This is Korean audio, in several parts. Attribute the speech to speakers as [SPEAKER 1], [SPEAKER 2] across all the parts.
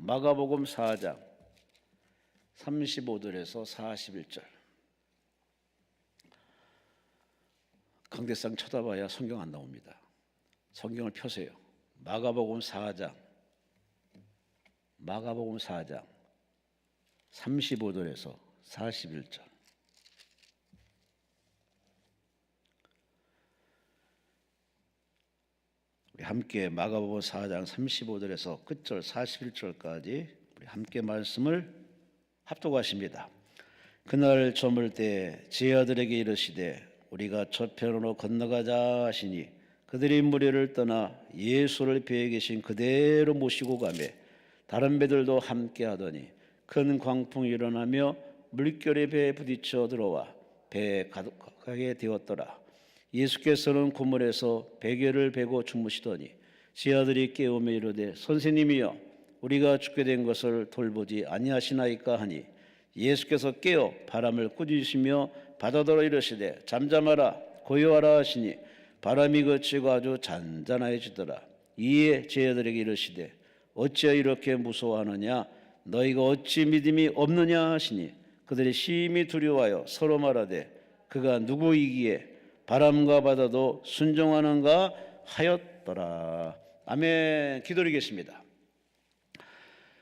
[SPEAKER 1] 마가복음 4장 35절에서 41절. 강대상 쳐다봐야 성경 안 나옵니다. 성경을 펴세요. 마가복음 4장 35절에서 41절. 우리 함께 마가복음 4장 35절에서 끝절 41절까지 우리 함께 말씀을 합독하십니다. 그날 저물 때 제자들에게 이르시되 우리가 저편으로 건너가자 하시니 그들이 무리를 떠나 예수를 배에 계신 그대로 모시고 가매 다른 배들도 함께 하더니 큰 광풍이 일어나며 물결이 배에 부딪혀 들어와 배에 가득하게 되었더라. 예수께서는 그물에서 베개를 베고 주무시더니 제자들이 깨우며 이르되 선생님이여 우리가 죽게 된 것을 돌보지 아니하시나이까 하니 예수께서 깨어 바람을 꾸짖으시며 바다더러 이르시되 잠잠하라 고요하라 하시니 바람이 그치고 아주 잔잔해지더라. 이에 제자들에게 이르시되 어찌하여 이렇게 무서워하느냐 너희가 어찌 믿음이 없느냐 하시니 그들이 심히 두려워하여 서로 말하되 그가 누구이기에 바람과 바다도 순종하는가 하였더라. 아멘. 기도드리겠습니다.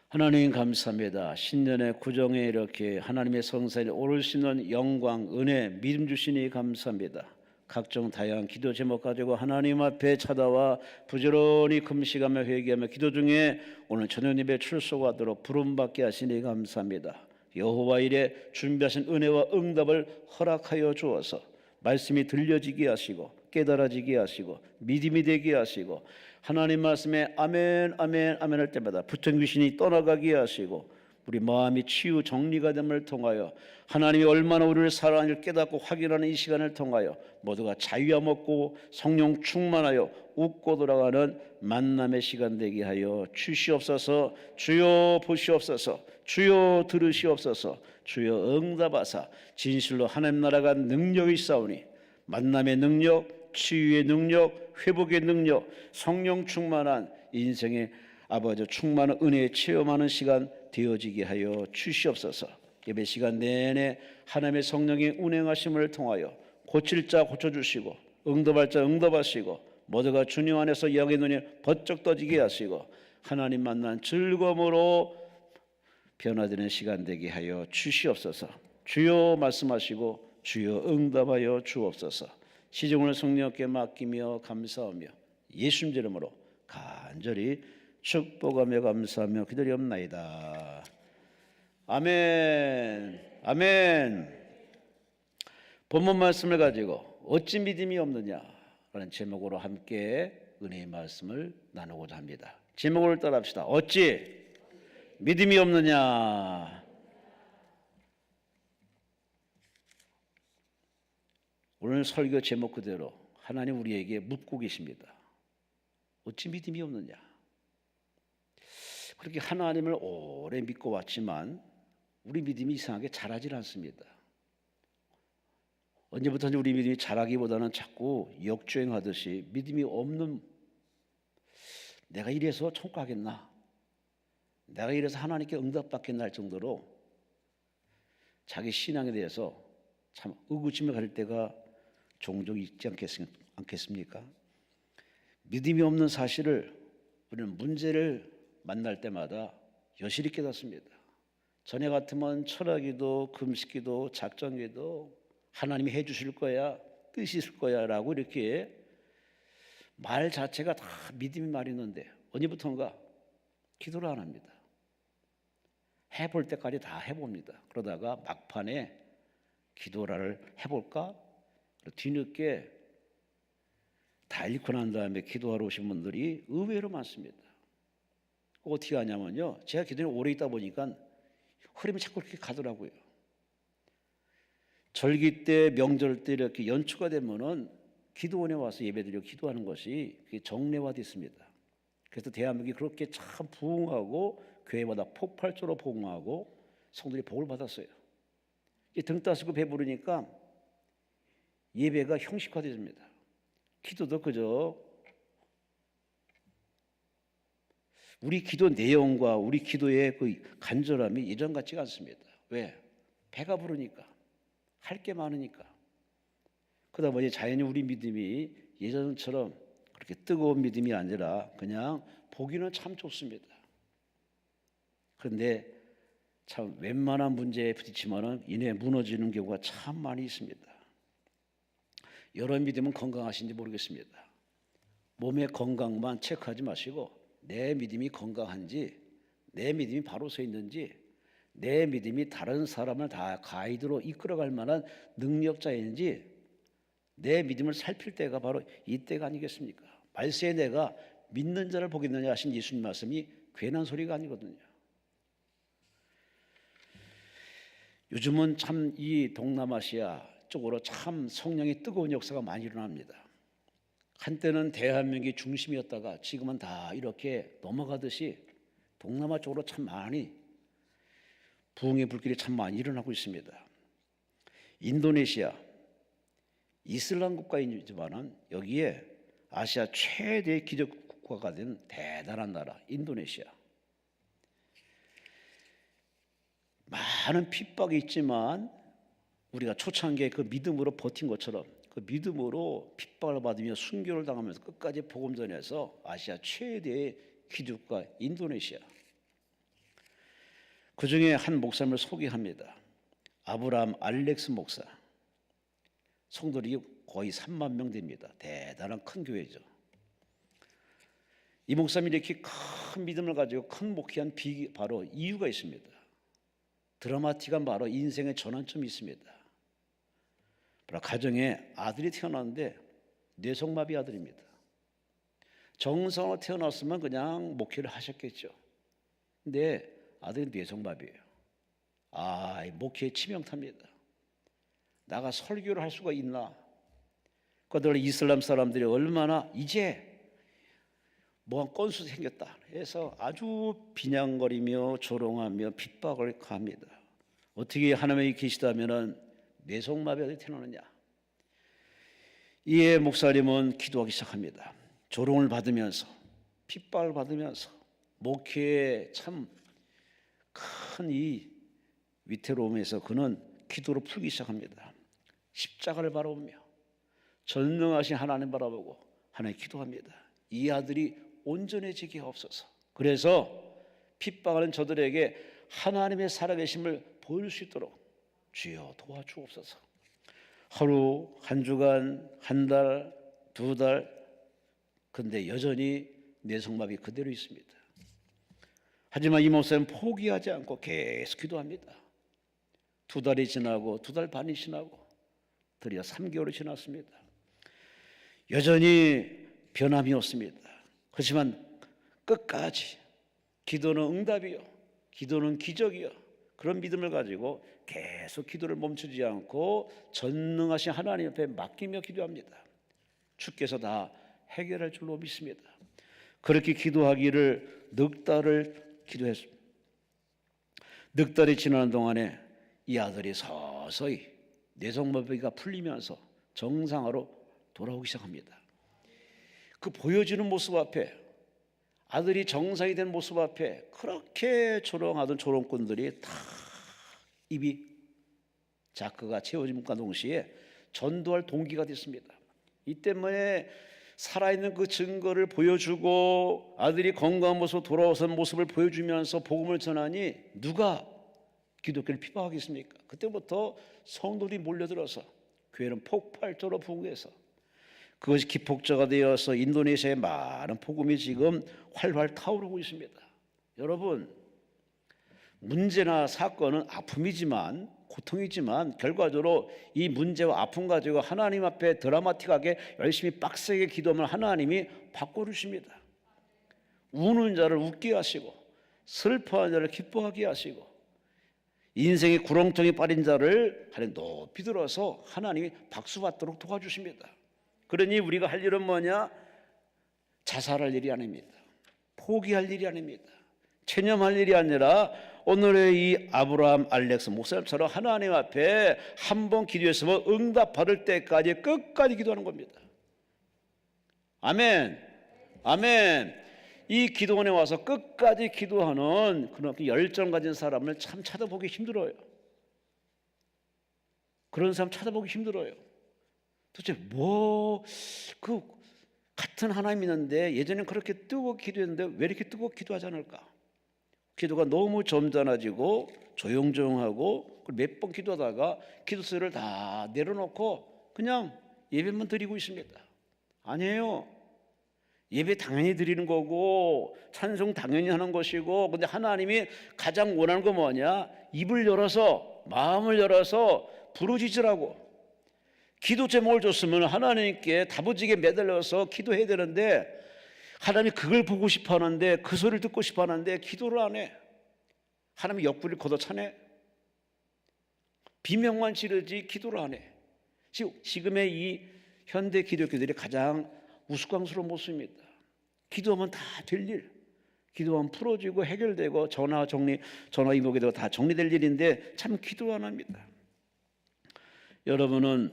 [SPEAKER 1] 하나님 감사합니다. 신년의 구정에 이렇게 하나님의 성산에 오를 수 있는 영광, 은혜, 믿음 주시니 감사합니다. 각종 다양한 기도 제목 가지고 하나님 앞에 찾아와 부지런히 금식하며 회개하며 기도 중에 오늘 저녁 예배 출석하도록 부름받게 하시니 감사합니다. 여호와 일에 준비하신 은혜와 응답을 허락하여 주어서 말씀이 들려지게 하시고 깨달아지게 하시고 믿음이 되게 하시고 하나님 말씀에 아멘 아멘 아멘 할 때마다 붙은 귀신이 떠나가게 하시고 우리 마음이 치유 정리가 됨을 통하여 하나님이 얼마나 우리를 사랑하는지를 깨닫고 확인하는 이 시간을 통하여 모두가 자유함 얻고 성령 충만하여 웃고 돌아가는 만남의 시간 되게 하여 주시옵소서. 주여 보시옵소서. 주여 들으시옵소서. 주여 응답하사 진실로 하나님 나라가 능력이 있사오니 만남의 능력, 치유의 능력, 회복의 능력, 성령 충만한 인생의 아버지 충만한 은혜에 체험하는 시간 되어지게 하여 주시옵소서. 예배 시간 내내 하나님의 성령의 운행하심을 통하여 고칠 자 고쳐주시고 응답할 자 응답하시고 모두가 주님 안에서 영의 눈이 번쩍 떠지게 하시고 하나님 만난 즐거움으로 변화되는 시간 되게 하여 주시옵소서. 주여 말씀하시고 주여 응답하여 주옵소서. 시중을 성령께 맡기며 감사하며 예수님 이름으로 간절히 축복하며 감사하며 기도리옵나이다. 아멘. 아멘. 본문 말씀을 가지고 어찌 믿음이 없느냐라는 제목으로 함께 은혜의 말씀을 나누고자 합니다. 제목을 따라합시다. 어찌 믿음이 없느냐. 오늘 설교 제목 그대로 하나님 우리에게 묻고 계십니다. 어찌 믿음이 없느냐. 그렇게 하나님을 오래 믿고 왔지만 우리 믿음이 이상하게 자라질 않습니다. 언제부터인지 우리 믿음이 자라기보다는 자꾸 역주행하듯이 믿음이 없는, 내가 이래서 천국 가겠나, 내가 이래서 하나님께 응답받겠나 할 정도로 자기 신앙에 대해서 참 의구심을 가질 때가 종종 있지 않겠습니까? 믿음이 없는 사실을 우리는 문제를 만날 때마다 여실히 깨닫습니다. 전에 같으면 철학기도, 금식기도, 작정기도 하나님이 해주실 거야, 뜻이 있을 거야 라고 이렇게 말 자체가 다 믿음이 말이는데 언제부턴가 기도를 안 합니다. 해볼 때까지 다 해봅니다. 그러다가 막판에 기도를 해볼까? 뒤늦게 다 잃고 난 다음에 기도하러 오신 분들이 의외로 많습니다. 어떻게 하냐면요, 제가 기도에 오래 있다 보니까 흐름이 자꾸 이렇게 가더라고요. 절기 때, 명절 때 이렇게 연초가 되면은 기도원에 와서 예배드리고 기도하는 것이 정례화됐습니다. 그래서 대한민국이 그렇게 참 부흥하고 교회마다 폭발적으로 부흥하고 성도들이 복을 받았어요. 등 따스고 배부르니까 예배가 형식화되습니다. 기도도 그저 우리 기도 내용과 우리 기도의 그 간절함이 예전 같지가 않습니다. 왜? 배가 부르니까, 할 게 많으니까. 그러다 보니 자연히 우리 믿음이 예전처럼 그렇게 뜨거운 믿음이 아니라 그냥 보기는 참 좋습니다. 그런데 참 웬만한 문제에 부딪히면 이내 무너지는 경우가 참 많이 있습니다. 여러 믿음은 건강하신지 모르겠습니다. 몸의 건강만 체크하지 마시고 내 믿음이 건강한지, 내 믿음이 바로 서 있는지, 내 믿음이 다른 사람을 다 가이드로 이끌어갈 만한 능력자인지 내 믿음을 살필 때가 바로 이때가 아니겠습니까? 말세에 내가 믿는 자를 보겠느냐 하신 예수님 말씀이 괜한 소리가 아니거든요. 요즘은 참 이 동남아시아 쪽으로 참 성령의 뜨거운 역사가 많이 일어납니다. 한때는 대한민국이 중심이었다가 지금은 다 이렇게 넘어가듯이 동남아 쪽으로 참 많이 부흥의 불길이 참 많이 일어나고 있습니다. 인도네시아, 이슬람 국가이지만 여기에 아시아 최대의 기독 국가가 된 대단한 나라 인도네시아. 많은 핍박이 있지만 우리가 초창기에 그 믿음으로 버틴 것처럼 그 믿음으로 핍박을 받으며 순교를 당하면서 끝까지 복음 전해서 아시아 최대의 기독국가 인도네시아. 그 중에 한 목사님을 소개합니다. 아브라함 알렉스 목사. 성도들이 거의 3만 명 됩니다. 대단한 큰 교회죠. 이 목사님이 이렇게 큰 믿음을 가지고 큰 목회한 바로 이유가 있습니다. 드라마틱한 바로 인생의 전환점이 있습니다. 바로 가정에 아들이 태어났는데 뇌성마비 아들입니다. 정상으로 태어났으면 그냥 목회를 하셨겠죠. 근데 아들이 뇌성마비예요. 목회에 치명타입니다. 나가 설교를 할 수가 있나? 그들 이슬람 사람들이 얼마나 이제 뭐한 건수 생겼다 해서 아주 비냥거리며 조롱하며 핍박을 가합니다. 어떻게 하나님이 계시다면은 뇌성마비가 태어나느냐? 이에 목사님은 기도하기 시작합니다. 조롱을 받으면서 핍박을 받으면서 목회에 참 큰 이 위태로움에서 그는 기도로 풀기 시작합니다. 십자가를 바라보며 전능하신 하나님 바라보고 하나님 기도합니다. 이 아들이 온전해지게 하옵소서. 그래서 핍박하는 저들에게 하나님의 살아계심을 보일 수 있도록 주여 도와주옵소서. 하루, 한 주간, 한 달, 두 달, 근데 여전히 뇌성마비 그대로 있습니다. 하지만 이 목사님은 포기하지 않고 계속 기도합니다. 두 달이 지나고 두 달 반이 지나고 드디어 3개월이 지났습니다. 여전히 변함이 없습니다. 하지만 끝까지 기도는 응답이요, 기도는 기적이요, 그런 믿음을 가지고 계속 기도를 멈추지 않고 전능하신 하나님 앞에 맡기며 기도합니다. 주께서 다 해결할 줄로 믿습니다. 그렇게 기도하기를 넉 달을 기도했습니다. 넉 달이 지나는 동안에 이 아들이 서서히 뇌성마비가 풀리면서 정상으로 돌아오기 시작합니다. 그 보여지는 모습 앞에, 아들이 정상이 된 모습 앞에 그렇게 조롱하던 조롱꾼들이 다 입이 자크가 채워짐과 동시에 전도할 동기가 됐습니다. 이 때문에 살아있는 그 증거를 보여주고 아들이 건강한 모습으로 돌아오는 모습을 보여주면서 복음을 전하니 누가 기독교를 핍박하겠습니까? 그때부터 성도들이 몰려들어서 교회는 폭발적으로 부흥해서 그것이 기폭제가 되어서 인도네시아의 많은 복음이 지금 활활 타오르고 있습니다. 여러분, 문제나 사건은 아픔이지만, 고통이지만 결과적으로 이 문제와 아픔 가지고 하나님 앞에 드라마틱하게 열심히 빡세게 기도하면 하나님이 바꿔주십니다. 우는 자를 웃게 하시고 슬퍼하는 자를 기뻐하게 하시고 인생의 구렁텅이 빠진 자를 하나님 높이 들어서 하나님이 박수받도록 도와주십니다. 그러니 우리가 할 일은 뭐냐? 자살할 일이 아닙니다. 포기할 일이 아닙니다. 체념할 일이 아니라 오늘의 이 아브라함 알렉스 목사님처럼 하나님 앞에 한 번 기도했으면 응답받을 때까지 끝까지 기도하는 겁니다. 아멘. 아멘. 이 기도원에 와서 끝까지 기도하는 그런 열정 가진 사람을 참 찾아보기 힘들어요. 그런 사람 찾아보기 힘들어요. 도대체 그 같은 하나님 믿는데 예전엔 그렇게 뜨겁게 기도했는데 왜 이렇게 뜨겁게 기도하지 않을까? 기도가 너무 점잖아지고 조용조용하고 몇 번 기도하다가 기도소리를 다 내려놓고 그냥 예배만 드리고 있습니다. 아니에요. 예배 당연히 드리는 거고 찬송 당연히 하는 것이고, 근데 하나님이 가장 원하는 거 뭐냐? 입을 열어서, 마음을 열어서 부르짖으라고. 기도 제목을 줬으면 하나님께 다부지게 매달려서 기도해야 되는데 하나님이 그걸 보고 싶어 하는데, 그 소리를 듣고 싶어 하는데 기도를 안 해. 하나님이 옆구리를 걷어차네. 비명만 지르지 기도를 안 해. 지금의 이 현대 기독교들이 가장 우스꽝스러운 모습입니다. 기도하면 다 될 일, 기도하면 풀어지고 해결되고 전화 이목이 되고 다 정리될 일인데 참 기도 안 합니다. 여러분은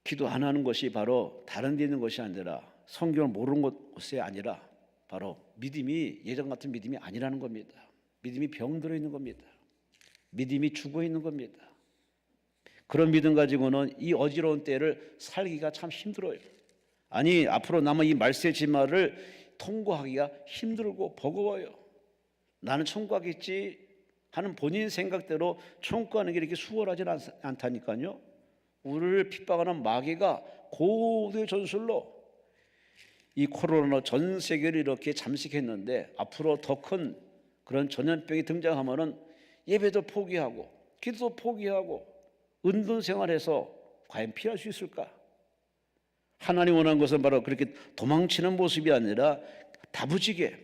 [SPEAKER 1] 기도 안 하는 것이 바로 다른 데 있는 것이 아니라, 성경을 모르는 것이 아니라 바로 믿음이 예전 같은 믿음이 아니라는 겁니다. 믿음이 병들어 있는 겁니다. 믿음이 죽어 있는 겁니다. 그런 믿음 가지고는 이 어지러운 때를 살기가 참 힘들어요. 아니, 앞으로 남은 이 말세 지마를 통과하기가 힘들고 버거워요. 나는 천국 가겠지 하는 본인 생각대로 천국 가는 게 이렇게 수월하지 않다니까요. 우리를 핍박하는 마귀가 고도의 전술로 이 코로나 전 세계를 이렇게 잠식했는데, 앞으로 더 큰 그런 전염병이 등장하면은 예배도 포기하고 기도도 포기하고 은둔 생활해서 과연 피할 수 있을까? 하나님 원하는 것은 바로 그렇게 도망치는 모습이 아니라 다부지게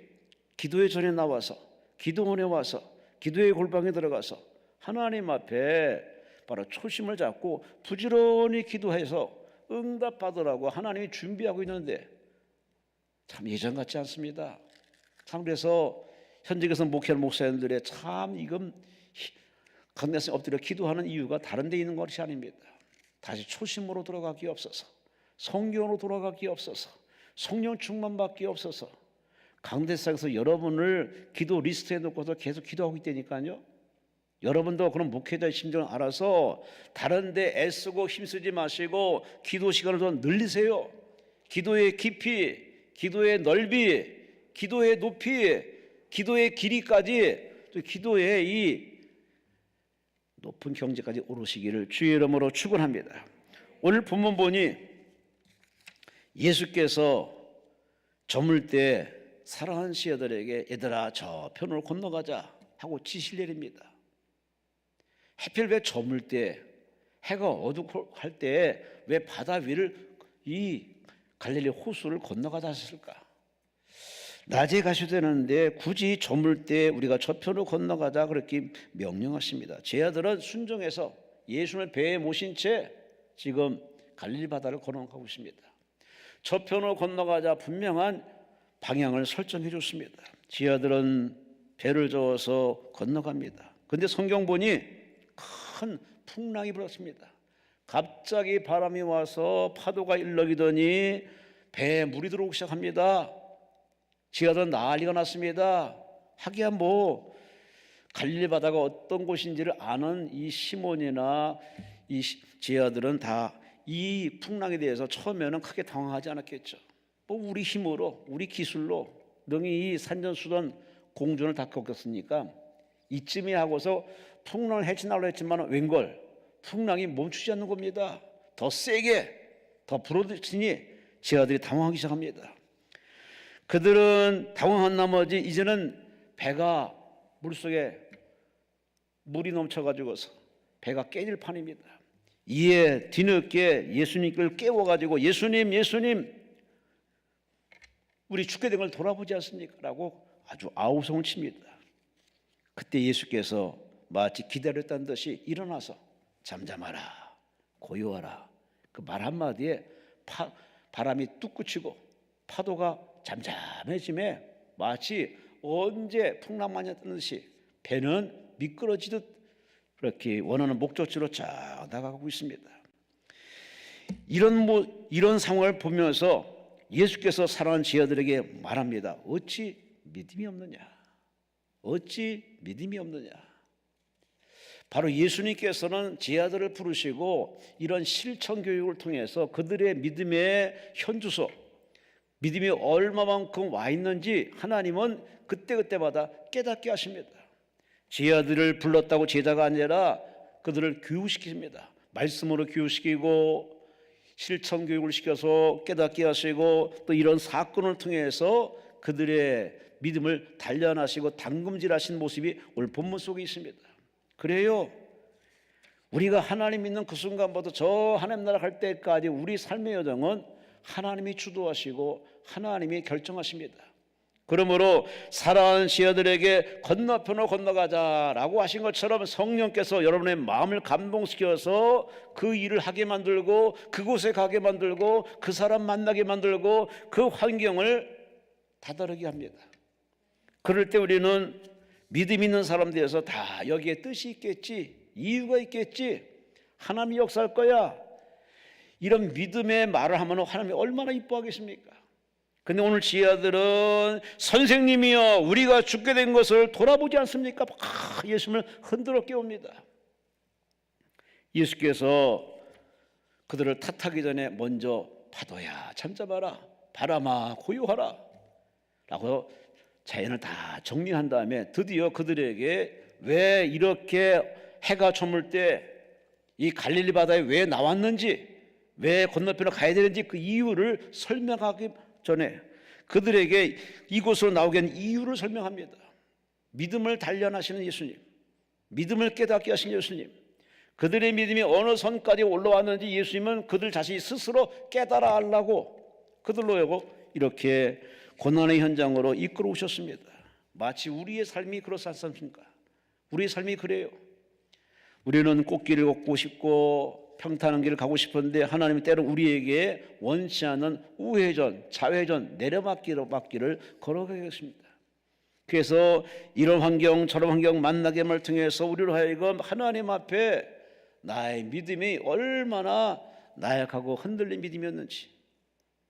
[SPEAKER 1] 기도의 전에 나와서, 기도원에 와서, 기도의 골방에 들어가서 하나님 앞에 바로 초심을 잡고 부지런히 기도해서 응답받으라고 하나님이 준비하고 있는데 참 예전 같지 않습니다. 참 그래서 현직에서 목회하는 목사님들의 참 이건 강대상에 엎드려 기도하는 이유가 다른 데 있는 것이 아닙니다. 다시 초심으로 돌아가기 없어서, 성경으로 돌아가기 없어서, 성령 충만 받기 없어서 강대상에서 여러분을 기도 리스트에 놓고서 계속 기도하고 있다니까요. 여러분도 그런 목회자의 심정을 알아서 다른 데 애쓰고 힘쓰지 마시고 기도 시간을 더 늘리세요. 기도의 깊이, 기도의 넓이, 기도의 높이, 기도의 길이까지, 또 기도의 이 높은 경지까지 오르시기를 주의 이름으로 축원합니다. 오늘 본문 보니 예수께서 저물 때 사랑하는 시어들에게 얘들아 저 편으로 건너가자 하고 지시를 내립니다. 하필 왜 저물 때, 해가 어둡고 할 때 왜 바다 위를 이 갈릴리 호수를 건너가자 했을까? 낮에 가셔야 되는데 굳이 저물 때 우리가 저편으로 건너가자 그렇게 명령하십니다. 제 아들은 순종해서 예수를 배에 모신 채 지금 갈릴리 바다를 건너가고 있습니다. 저편으로 건너가자 분명한 방향을 설정해 줬습니다. 제 아들은 배를 저어서 건너갑니다. 그런데 성경 보니 큰 풍랑이 불었습니다. 갑자기 바람이 와서 파도가 일렁이더니 배에 물이 들어오기 시작합니다. 지하들은 난리가 났습니다. 하기야 갈릴리 바다가 어떤 곳인지를 아는 이 시몬이나 이 지하들은 다 이 풍랑에 대해서 처음에는 크게 당황하지 않았겠죠. 우리 힘으로, 우리 기술로 능히 이 산전수전 공존을 다 겪었으니까 이쯤에 하고서 풍랑을 헤쳐나가려 했지만 웬걸 풍랑이 멈추지 않는 겁니다. 더 세게 더 불어닥치니 지하들이 당황하기 시작합니다. 그들은 당황한 나머지 이제는 배가 물속에 물이 넘쳐가지고서 배가 깨질 판입니다. 이에 뒤늦게 예수님을 깨워가지고 예수님 우리 죽게 된 걸 돌아보지 않습니까? 라고 아주 아우성을 칩니다. 그때 예수께서 마치 기다렸다는 듯이 일어나서 잠잠하라 고요하라 그 말 한마디에 바람이 뚝 그치고 파도가 잠잠해짐에 마치 언제 풍랑만 했던 듯이 배는 미끄러지듯 그렇게 원하는 목적지로 쫙 나가고 있습니다. 이런 상황을 보면서 예수께서 사랑하는 제자들에게 말합니다. 어찌 믿음이 없느냐? 어찌 믿음이 없느냐? 바로 예수님께서는 제자들을 부르시고 이런 실천 교육을 통해서 그들의 믿음의 현주소, 믿음이 얼마만큼 와 있는지 하나님은 그때그때마다 깨닫게 하십니다. 제자들을 불렀다고 제자가 아니라 그들을 교육시킵니다. 말씀으로 교육시키고 실천 교육을 시켜서 깨닫게 하시고 또 이런 사건을 통해서 그들의 믿음을 단련하시고 담금질하신 모습이 오늘 본문 속에 있습니다. 그래요, 우리가 하나님 믿는 그 순간부터 저 하나님 나라 갈 때까지 우리 삶의 여정은 하나님이 주도하시고 하나님이 결정하십니다. 그러므로 사랑하는 제자들에게 건너편으로 건너가자라고 하신 것처럼 성령께서 여러분의 마음을 감동시켜서 그 일을 하게 만들고 그곳에 가게 만들고 그 사람 만나게 만들고 그 환경을 다다르게 합니다. 그럴 때 우리는 믿음 있는 사람들에서 다 여기에 뜻이 있겠지, 이유가 있겠지, 하나님이 역사할 거야, 이런 믿음의 말을 하면 하나님이 얼마나 이뻐하겠습니까? 근데 오늘 제자들은 선생님이여 우리가 죽게 된 것을 돌아보지 않습니까? 예수님을 흔들어 깨웁니다. 예수께서 그들을 탓하기 전에 먼저 파도야 잠잠하라, 바람아 고요하라 라고 자연을 다 정리한 다음에 드디어 그들에게 왜 이렇게 해가 저물 때 이 갈릴리 바다에 왜 나왔는지, 왜 건너편으로 가야 되는지 그 이유를 설명하기 전에 그들에게 이곳으로 나오게 한 이유를 설명합니다. 믿음을 단련하시는 예수님, 믿음을 깨닫게 하신 예수님, 그들의 믿음이 어느 선까지 올라왔는지 예수님은 그들 자신이 스스로 깨달아 하려고 그들로 이렇게 고난의 현장으로 이끌어 오셨습니다. 마치 우리의 삶이 그렇지 않습니까? 우리의 삶이 그래요. 우리는 꽃길을 걷고 싶고 평탄한 길을 가고 싶은데 하나님이 때로 우리에게 원치 않는 우회전, 좌회전, 내려막길을 걸어가게 하십니다. 그래서 이런 환경 저런 환경 만나게임을 통해서 우리로 하여금 하나님 앞에 나의 믿음이 얼마나 나약하고 흔들린 믿음이었는지,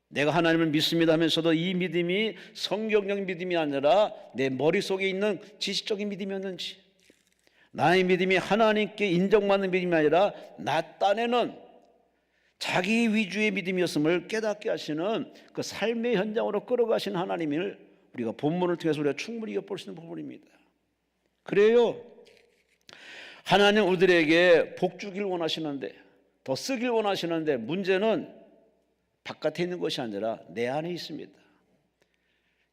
[SPEAKER 1] 내가 하나님을 믿습니다 하면서도 이 믿음이 성경적 믿음이 아니라 내 머릿속에 있는 지식적인 믿음이었는지, 나의 믿음이 하나님께 인정받는 믿음이 아니라 나 딴에는 자기 위주의 믿음이었음을 깨닫게 하시는 그 삶의 현장으로 끌어가신 하나님을 우리가 본문을 통해서 우리가 충분히 엿볼 수 있는 부분입니다. 그래요, 하나님 우리들에게 복 주길 원하시는데, 더 쓰길 원하시는데 문제는 바깥에 있는 것이 아니라 내 안에 있습니다.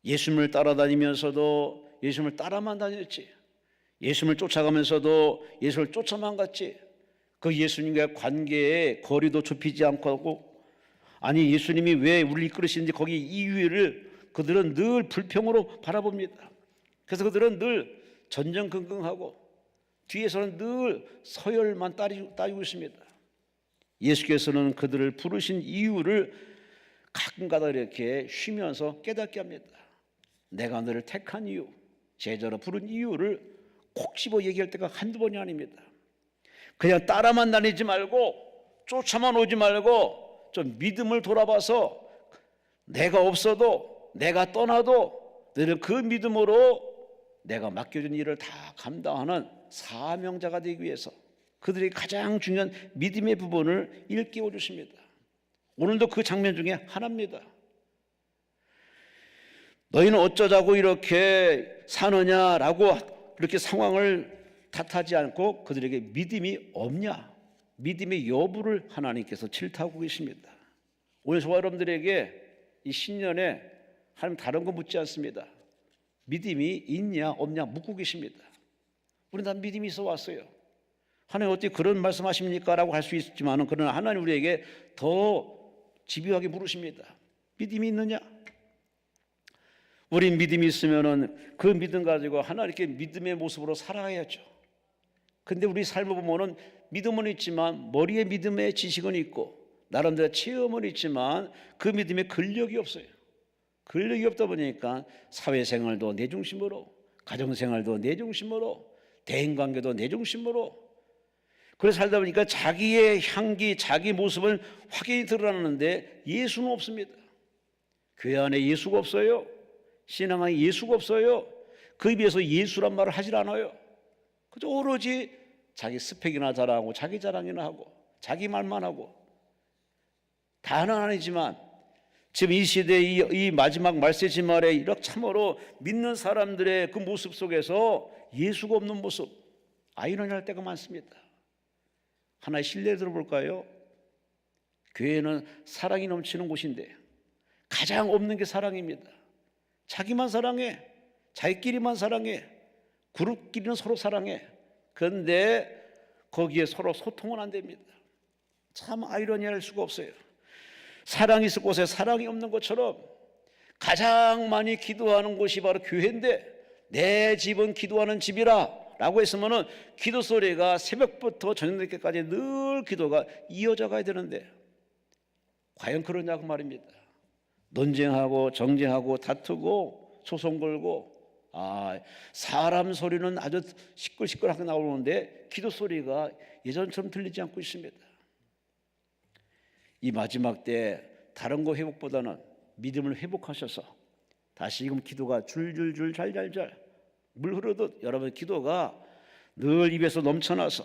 [SPEAKER 1] 예수님을 따라다니면서도 예수님을 따라만 다녔지, 예수님을 쫓아가면서도 예수를 쫓아만 갔지, 그 예수님과의 관계에 거리도 좁히지 않고 하고, 아니 예수님이 왜 우리를 이끌으시는지 거기 이유를 그들은 늘 불평으로 바라봅니다. 그래서 그들은 늘 전전긍긍하고 뒤에서는 늘 서열만 따지고 있습니다. 예수께서는 그들을 부르신 이유를 가끔가다 이렇게 쉬면서 깨닫게 합니다. 내가 너를 택한 이유, 제자로 부른 이유를 콕 집어 얘기할 때가 한두 번이 아닙니다. 그냥 따라만 다니지 말고 쫓아만 오지 말고 좀 믿음을 돌아봐서 내가 없어도 내가 떠나도 너는 그 믿음으로 내가 맡겨준 일을 다 감당하는 사명자가 되기 위해서 그들이 가장 중요한 믿음의 부분을 일깨워 주십니다. 오늘도 그 장면 중에 하나입니다. 너희는 어쩌자고 이렇게 사느냐라고 이렇게 상황을 탓하지 않고 그들에게 믿음이 없냐, 믿음의 여부를 하나님께서 질타하고 계십니다. 오늘 저와 여러분들에게 이 신년에 하나님 다른 거 묻지 않습니다. 믿음이 있냐 없냐 묻고 계십니다. 우리는 다 믿음이 있어 왔어요. 하나님 어떻게 그런 말씀하십니까? 라고 할 수 있지만 그러나 하나님 우리에게 더 집요하게 물으십니다. 믿음이 있느냐? 우린 믿음이 있으면은 그 믿음 가지고 하나님께 믿음의 모습으로 살아야죠. 근데 우리 삶을 보면은 믿음은 있지만 머리에 믿음의 지식은 있고 나름대로 체험은 있지만 그 믿음의 근력이 없어요. 근력이 없다 보니까 사회생활도 내 중심으로, 가정생활도 내 중심으로, 대인관계도 내 중심으로, 그래서 살다 보니까 자기의 향기, 자기 모습은 확연히 드러나는데 예수는 없습니다. 교회 안에 예수가 없어요. 신앙 안에 예수가 없어요. 그 입에서 예수란 말을 하질 않아요. 그저 오로지 자기 스펙이나 자랑하고 자기 자랑이나 하고 자기 말만 하고. 다는 아니지만 지금 이 시대의 이 마지막 말세지 말에 이렇게 참으로 믿는 사람들의 그 모습 속에서 예수가 없는 모습, 아이러니할 때가 많습니다. 하나의 실례 들어볼까요? 교회는 사랑이 넘치는 곳인데 가장 없는 게 사랑입니다. 자기만 사랑해, 자기끼리만 사랑해, 그룹끼리는 서로 사랑해. 그런데 거기에 서로 소통은 안 됩니다. 참 아이러니할 수가 없어요. 사랑이 있을 곳에 사랑이 없는 것처럼 가장 많이 기도하는 곳이 바로 교회인데 내 집은 기도하는 집이라 라고 했으면 기도 소리가 새벽부터 저녁늦게까지 늘 기도가 이어져 가야 되는데 과연 그러냐고 말입니다. 논쟁하고 정쟁하고 다투고 소송 걸고 사람 소리는 아주 시끌시끌하게 나오는데 기도 소리가 예전처럼 들리지 않고 있습니다. 이 마지막 때 다른 거 회복보다는 믿음을 회복하셔서 다시금 기도가 줄줄줄 잘잘잘 물 흐르듯 여러분 기도가 늘 입에서 넘쳐나서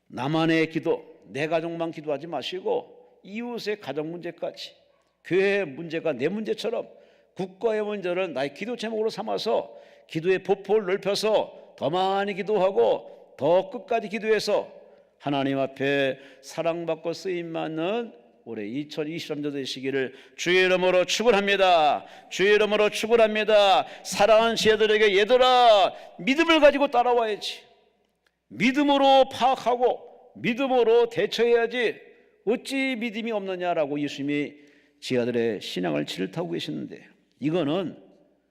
[SPEAKER 1] 나만의 기도, 내 가족만 기도하지 마시고 이웃의 가정 문제까지 교회의 문제가 내 문제처럼 국가의 문제를 나의 기도 제목으로 삼아서 기도의 폭포를 넓혀서 더 많이 기도하고 더 끝까지 기도해서 하나님 앞에 사랑받고 쓰임받는 올해 2023년 되시기를 주의 이름으로 축원합니다. 주의 이름으로 축원합니다. 사랑하는 제자들에게 얘들아 믿음을 가지고 따라와야지. 믿음으로 파악하고 믿음으로 대처해야지. 어찌 믿음이 없느냐라고 예수님이 제자들의 신앙을 질타하고 계시는데 이거는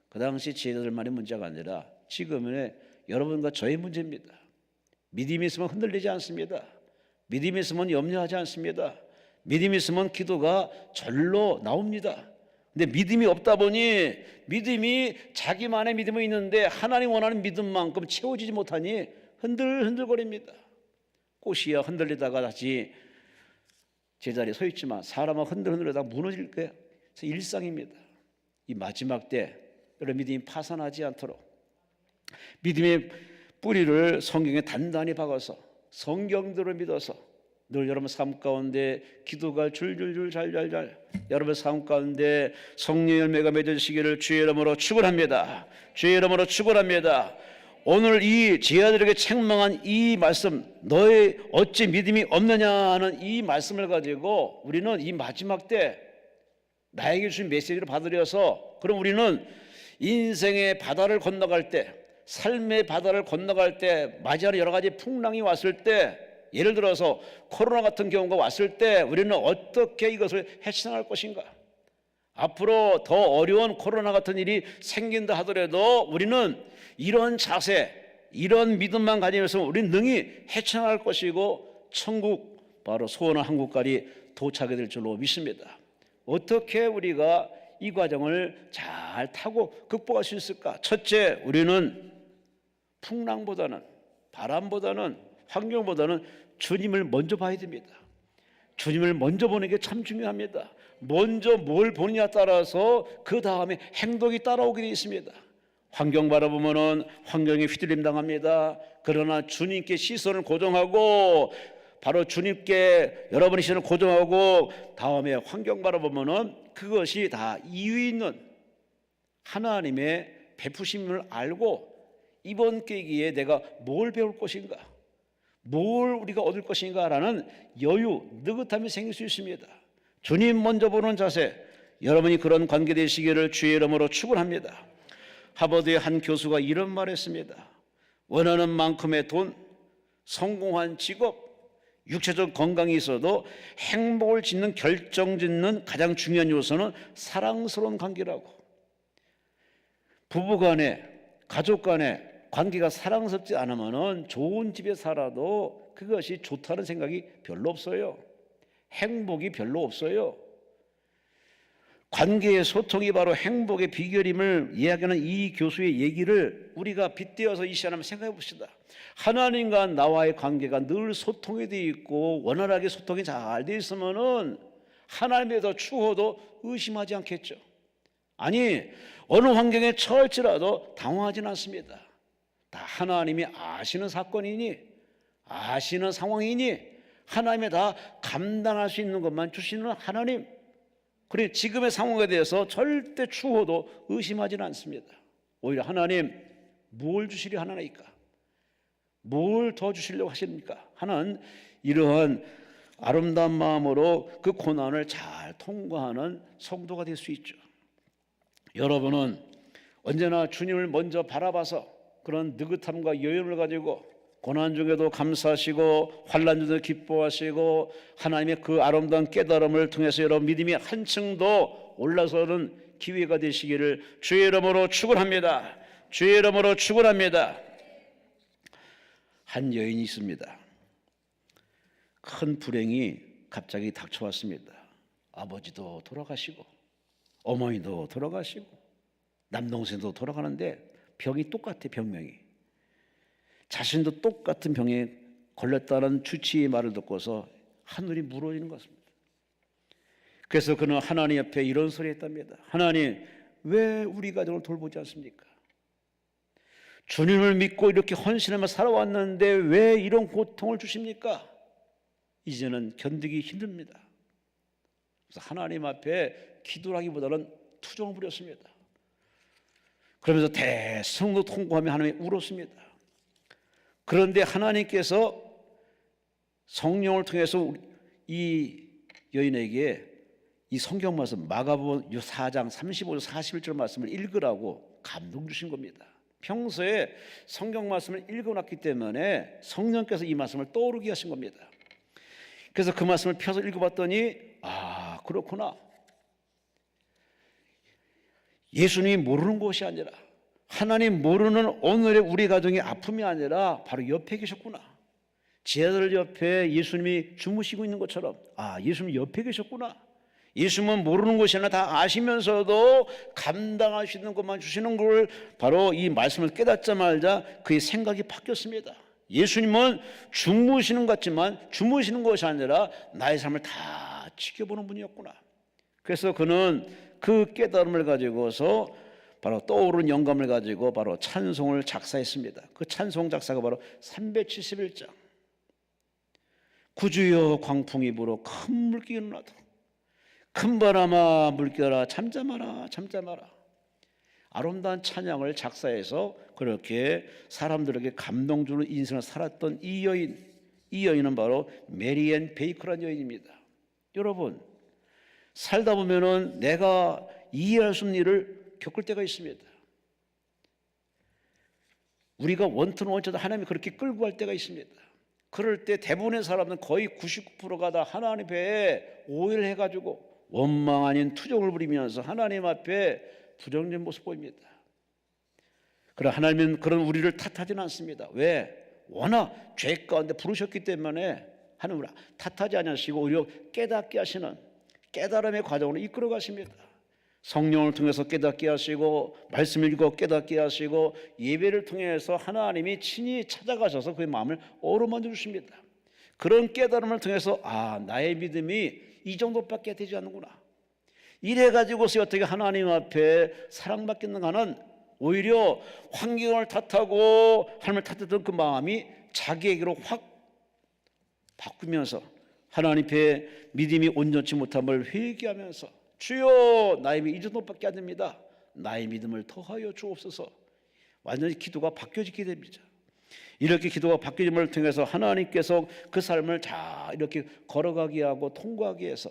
[SPEAKER 1] 그 당시 제자들만의 문제가 아니라 지금의 여러분과 저의 문제입니다. 믿음이 있으면 흔들리지 않습니다. 믿음이 있으면 염려하지 않습니다. 믿음이 있으면 기도가 절로 나옵니다. 근데 믿음이 없다 보니 믿음이 자기만의 믿음이 있는데 하나님 원하는 믿음만큼 채워지지 못하니 흔들흔들거립니다. 꽃이야 흔들리다가 다시 제자리에 서 있지만 사람은 흔들흔들다가 무너질 거예요. 일상입니다. 이 마지막 때 여러분 믿음이 파산하지 않도록 믿음의 뿌리를 성경에 단단히 박아서 성경대로 믿어서 늘 여러분 삶 가운데 기도가 줄줄줄 잘잘잘 여러분 삶 가운데 성령의 열매가 맺어지시기를 주의 이름으로 축원합니다. 주의 이름으로 축원합니다. 오늘 이 제자들에게 책망한 이 말씀 너의 어찌 믿음이 없느냐 하는 이 말씀을 가지고 우리는 이 마지막 때 나에게 주신 메시지를 받으려서 그럼 우리는 인생의 바다를 건너갈 때 삶의 바다를 건너갈 때 맞이하는 여러 가지 풍랑이 왔을 때 예를 들어서 코로나 같은 경우가 왔을 때 우리는 어떻게 이것을 헤쳐나갈 것인가. 앞으로 더 어려운 코로나 같은 일이 생긴다 하더라도 우리는 이런 자세, 이런 믿음만 가지면서 우리는 능히 헤쳐나갈 것이고 천국, 바로 소원한 한국까지 도착하게 될 줄로 믿습니다. 어떻게 우리가 이 과정을 잘 타고 극복할 수 있을까? 첫째, 우리는 풍랑보다는 바람보다는 환경보다는 주님을 먼저 봐야 됩니다. 주님을 먼저 보는 게 참 중요합니다. 먼저 뭘 보느냐에 따라서 그 다음에 행동이 따라오게 되어 있습니다. 환경 바라보면은 환경에 휘둘림 당합니다. 그러나 주님께 시선을 고정하고 바로 주님께 여러분의 시선을 고정하고 다음에 환경 바라보면은 그것이 다 이유 있는 하나님의 베푸심을 알고 이번 계기에 내가 뭘 배울 것인가, 뭘 우리가 얻을 것인가라는 여유, 느긋함이 생길 수 있습니다. 주님 먼저 보는 자세, 여러분이 그런 관계 되시기를 주의 이름으로 축원합니다. 하버드의 한 교수가 이런 말을 했습니다. 원하는 만큼의 돈, 성공한 직업, 육체적 건강이 있어도 행복을 짓는 결정짓는 가장 중요한 요소는 사랑스러운 관계라고. 부부간에, 가족간에 관계가 사랑스럽지 않으면 좋은 집에 살아도 그것이 좋다는 생각이 별로 없어요. 행복이 별로 없어요. 관계의 소통이 바로 행복의 비결임을 이야기하는 이 교수의 얘기를 우리가 빗대어서 이 시간에 한번 생각해 봅시다. 하나님과 나와의 관계가 늘 소통이 되어 있고 원활하게 소통이 잘 되어 있으면은 하나님에 더 추워도 의심하지 않겠죠. 아니, 어느 환경에 처할지라도 당황하지는 않습니다. 다 하나님이 아시는 사건이니, 아시는 상황이니, 하나님이 다 감당할 수 있는 것만 주시는 하나님. 그래, 지금의 상황에 대해서 절대 추호도 의심하지는 않습니다. 오히려 하나님 뭘 주시려 하나니까, 뭘 더 주시려고 하십니까? 하는 이러한 아름다운 마음으로 그 고난을 잘 통과하는 성도가 될 수 있죠. 여러분은 언제나 주님을 먼저 바라봐서 그런 느긋함과 여유를 가지고 고난 중에도 감사하시고 환난 중에도 기뻐하시고 하나님의 그 아름다운 깨달음을 통해서 여러분 믿음이 한층 더 올라서는 기회가 되시기를 주의 이름으로 축원합니다. 주의 이름으로 축원합니다. 한 여인이 있습니다. 큰 불행이 갑자기 닥쳐왔습니다. 아버지도 돌아가시고 어머니도 돌아가시고 남동생도 돌아가는데 병이 똑같아. 병명이 자신도 똑같은 병에 걸렸다는 주치의 말을 듣고서 하늘이 무너지는 것입니다. 그래서 그는 하나님 옆에 이런 소리 했답니다. 하나님, 왜 우리 가정을 돌보지 않습니까? 주님을 믿고 이렇게 헌신하며 살아왔는데 왜 이런 고통을 주십니까? 이제는 견디기 힘듭니다. 그래서 하나님 앞에 기도하기보다는 투정을 부렸습니다. 그러면서 대성도 통곡하며 하나님이 울었습니다. 그런데 하나님께서 성령을 통해서 이 여인에게 이 성경 말씀 마가복음 4장 35절 41절 말씀을 읽으라고 감동 주신 겁니다. 평소에 성경 말씀을 읽어놨기 때문에 성령께서 이 말씀을 떠오르게 하신 겁니다. 그래서 그 말씀을 펴서 읽어봤더니 아, 그렇구나. 예수님이 모르는 것이 아니라 하나님 모르는 오늘의 우리 가정의 아픔이 아니라 바로 옆에 계셨구나. 제 아들 옆에 예수님이 주무시고 있는 것처럼 아, 예수님 옆에 계셨구나. 예수님은 모르는 것이 아니라 다 아시면서도 감당할 수 있는 것만 주시는 걸 바로 이 말씀을 깨닫자마자 그의 생각이 바뀌었습니다. 예수님은 주무시는 것 같지만 주무시는 것이 아니라 나의 삶을 다 지켜보는 분이었구나. 그래서 그는 그 깨달음을 가지고서 바로 떠오르는 영감을 가지고 바로 찬송을 작사했습니다. 그 찬송 작사가 바로 371장. 구주여 광풍이 불어 큰 물결이 일어나도 큰 바람아 물결아 잠잠하라 잠잠하라. 아름다운 찬양을 작사해서 그렇게 사람들에게 감동 주는 인생을 살았던 이 여인은 바로 메리앤 베이커라는 여인입니다. 여러분, 살다 보면은 내가 이해할 수 없는 일을 겪을 때가 있습니다. 우리가 원투는 원처도 하나님이 그렇게 끌고 갈 때가 있습니다. 그럴 때 대부분의 사람은 거의 99%가 다 하나님 앞에 오해를 해가지고 원망 아닌 투정을 부리면서 하나님 앞에 부정적인 모습 보입니다. 그러나 하나님은 그런 우리를 탓하지는 않습니다. 왜? 워낙 죄 가운데 부르셨기 때문에 하나님을 탓하지 않으시고 오히려 깨닫게 하시는 깨달음의 과정으로 이끌어 가십니다. 성령을 통해서 깨닫게 하시고 말씀을 읽고 깨닫게 하시고 예배를 통해서 하나님이 친히 찾아가셔서 그의 마음을 어루만져 주십니다. 그런 깨달음을 통해서 아, 나의 믿음이 이 정도밖에 되지 않는구나. 이래가지고서 어떻게 하나님 앞에 사랑받겠는가는 오히려 환경을 탓하고 하나님을 탓했던 그 마음이 자기에게로 확 바꾸면서 하나님 앞에 믿음이 온전치 못함을 회개하면서 주여 나의 믿음이 이 정도밖에 안 됩니다. 나의 믿음을 더하여 주옵소서. 완전히 기도가 바뀌어지게 됩니다. 이렇게 기도가 바뀌임을 통해서 하나님께서 그 삶을 잘 이렇게 걸어가게 하고 통과하게 해서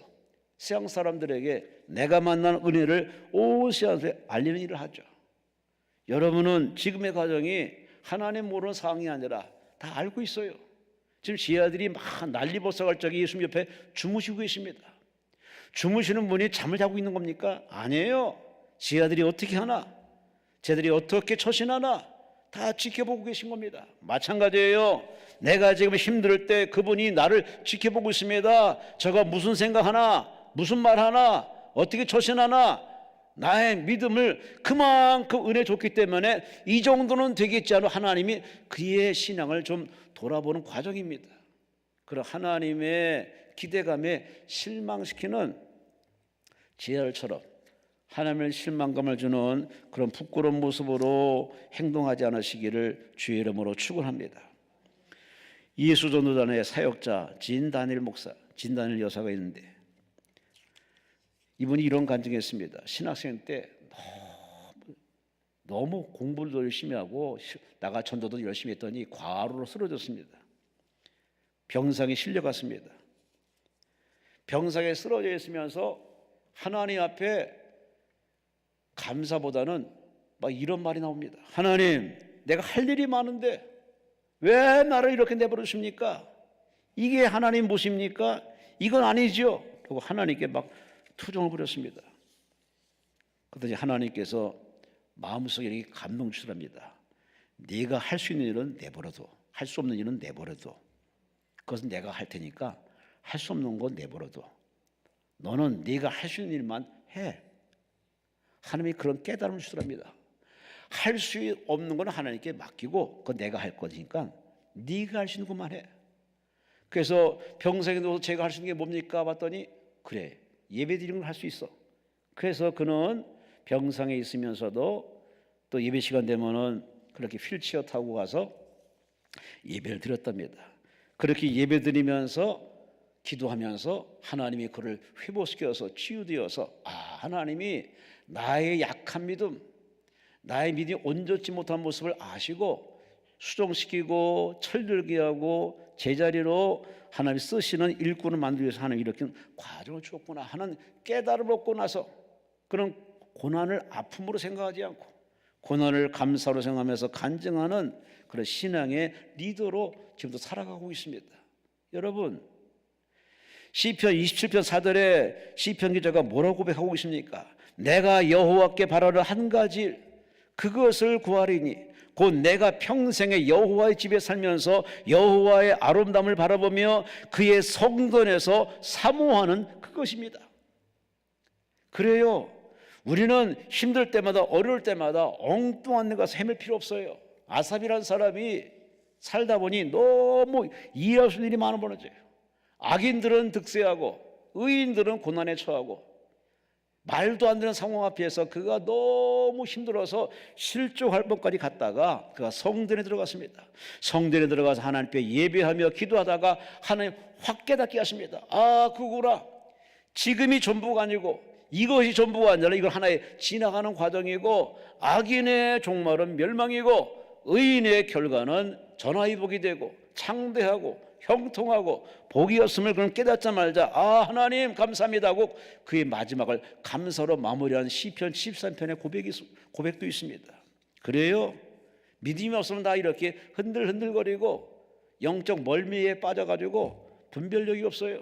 [SPEAKER 1] 세상 사람들에게 내가 만난 은혜를 온 세상에 알리는 일을 하죠. 여러분은 지금의 가정이 하나님 모르는 상황이 아니라 다 알고 있어요. 지금 제 아들이 막 난리 벗어갈 적에 예수님 옆에 주무시고 계십니다. 주무시는 분이 잠을 자고 있는 겁니까? 아니에요. 제 아들이 어떻게 하나? 제 아들이 어떻게 처신하나? 다 지켜보고 계신 겁니다. 마찬가지예요. 내가 지금 힘들 때 그분이 나를 지켜보고 있습니다. 저가 무슨 생각하나? 무슨 말하나? 어떻게 처신하나? 나의 믿음을 그만큼 은혜 줬기 때문에 이 정도는 되겠지 않은 하나님이 그의 신앙을 좀 돌아보는 과정입니다. 그런 하나님의 기대감에 실망시키는 제 아들처럼 하나님을 실망감을 주는 그런 부끄러운 모습으로 행동하지 않으시기를 주의 이름으로 축원합니다. 예수 전도단의 사역자 진다니엘 목사, 진다니엘 여사가 있는데 이분이 이런 간증했습니다. 신학생 때 너무 공부도 열심히 하고 나가 전도도 열심히 했더니 과로로 쓰러졌습니다. 병상에 실려갔습니다. 병상에 쓰러져 있으면서 하나님 앞에 감사보다는 막 이런 말이 나옵니다. 하나님, 내가 할 일이 많은데 왜 나를 이렇게 내버려 두십니까? 이게 하나님 모십니까? 이건 아니죠. 그리고 하나님께 막 투정을 부렸습니다. 그랬더니 하나님께서 마음속에 이렇게 감동 주시랍니다. 네가 할 수 있는 일은 내버려둬. 할 수 없는 일은 내버려둬. 그것은 내가 할 테니까 할 수 없는 건 내버려둬. 너는 네가 할 수 있는 일만 해. 하나님이 그런 깨달음을 주시랍니다. 할 수 없는 건 하나님께 맡기고 그건 내가 할 거니까 네가 할 수 있는 것만 해. 그래서 병상에 누워서 제가 할 수 있는 게 뭡니까? 봤더니 그래, 예배 드리는 걸 할 수 있어. 그래서 그는 병상에 있으면서도 또 예배 시간 되면은 그렇게 휠체어 타고 가서 예배를 드렸답니다. 그렇게 예배 드리면서 기도하면서 하나님이 그를 회복시켜서 치유되어서 하나님이 나의 약한 믿음, 나의 믿음이 온전치 못한 모습을 아시고 수정시키고 철들게 하고 제자리로 하나님이 쓰시는 일꾼을 만들기 위해서 하나님이 이렇게 과정을 주었구나 하는 깨달음을 얻고 나서 그런 고난을 아픔으로 생각하지 않고 고난을 감사로 생각하면서 간증하는 그런 신앙의 리더로 지금도 살아가고 있습니다. 여러분, 시편 27편 4절에 시편 기자가 뭐라고 고백하고 있습니까? 내가 여호와께 바라는 한 가지 일, 그것을 구하리니 곧 내가 평생에 여호와의 집에 살면서 여호와의 아름다움을 바라보며 그의 성전에서 사모하는 그것입니다. 그래요, 우리는 힘들 때마다 어려울 때마다 엉뚱한 데 가서 헤맬 필요 없어요. 아삽이라는 사람이 살다 보니 너무 이해할 수 있는 일이 많아 보여져요. 악인들은 득세하고 의인들은 고난에 처하고 말도 안 되는 상황 앞에서 그가 너무 힘들어서 실족할 뻔까지 갔다가 그가 성전에 들어갔습니다. 성전에 들어가서 하나님께 예배하며 기도하다가 하나님 확 깨닫게 하십니다. 그거라, 지금이 전부가 아니고 이것이 전부가 아니라 이건 하나의 지나가는 과정이고 악인의 종말은 멸망이고 의인의 결과는 전화위복이 되고 창대하고 형통하고 복이었음을 그는 깨닫자마자 하나님 감사합니다 하고 그의 마지막을 감사로 마무리한 시편 13편의 고백도 있습니다. 그래요, 믿음이 없으면 다 이렇게 흔들흔들거리고 영적 멀미에 빠져가지고 분별력이 없어요.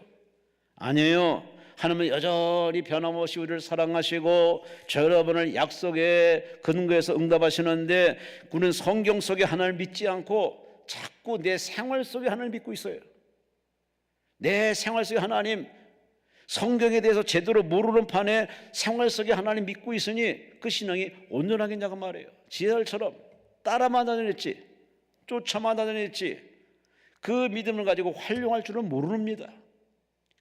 [SPEAKER 1] 아니에요. 하나님은 여전히 변함없이 우리를 사랑하시고 저 여러분을 약속에 근거해서 응답하시는데 우리는 성경 속에 하나님을 믿지 않고 자꾸 내 생활 속에 하나님을 믿고 있어요. 내 생활 속에 하나님, 성경에 대해서 제대로 모르는 판에 생활 속에 하나님 믿고 있으니 그 신앙이 온전하겠냐고 말이에요. 지혜들처럼 따라만 다녔지 쫓아만 다녔지 그 믿음을 가지고 활용할 줄은 모릅니다.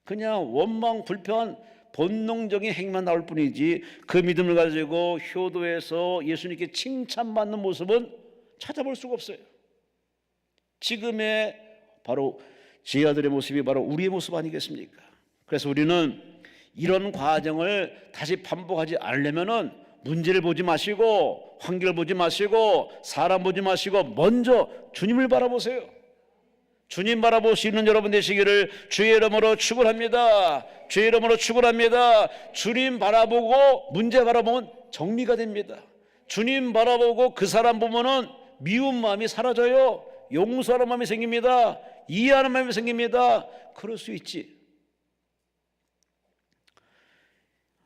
[SPEAKER 1] 그냥 원망 불평 본능적인 행위만 나올 뿐이지 그 믿음을 가지고 효도해서 예수님께 칭찬받는 모습은 찾아볼 수가 없어요. 지금의 바로 제자들의 모습이 바로 우리의 모습 아니겠습니까? 그래서 우리는 이런 과정을 다시 반복하지 않으려면은 문제를 보지 마시고 환경을 보지 마시고 사람 보지 마시고 먼저 주님을 바라보세요. 주님 바라보시는 여러분 되시기를 주의 이름으로 축원합니다. 주의 이름으로 축원합니다. 주님 바라보고 문제 바라보면 정리가 됩니다. 주님 바라보고 그 사람 보면은 미운 마음이 사라져요. 용서하는 마음이 생깁니다. 이해하는 마음이 생깁니다. 그럴 수 있지.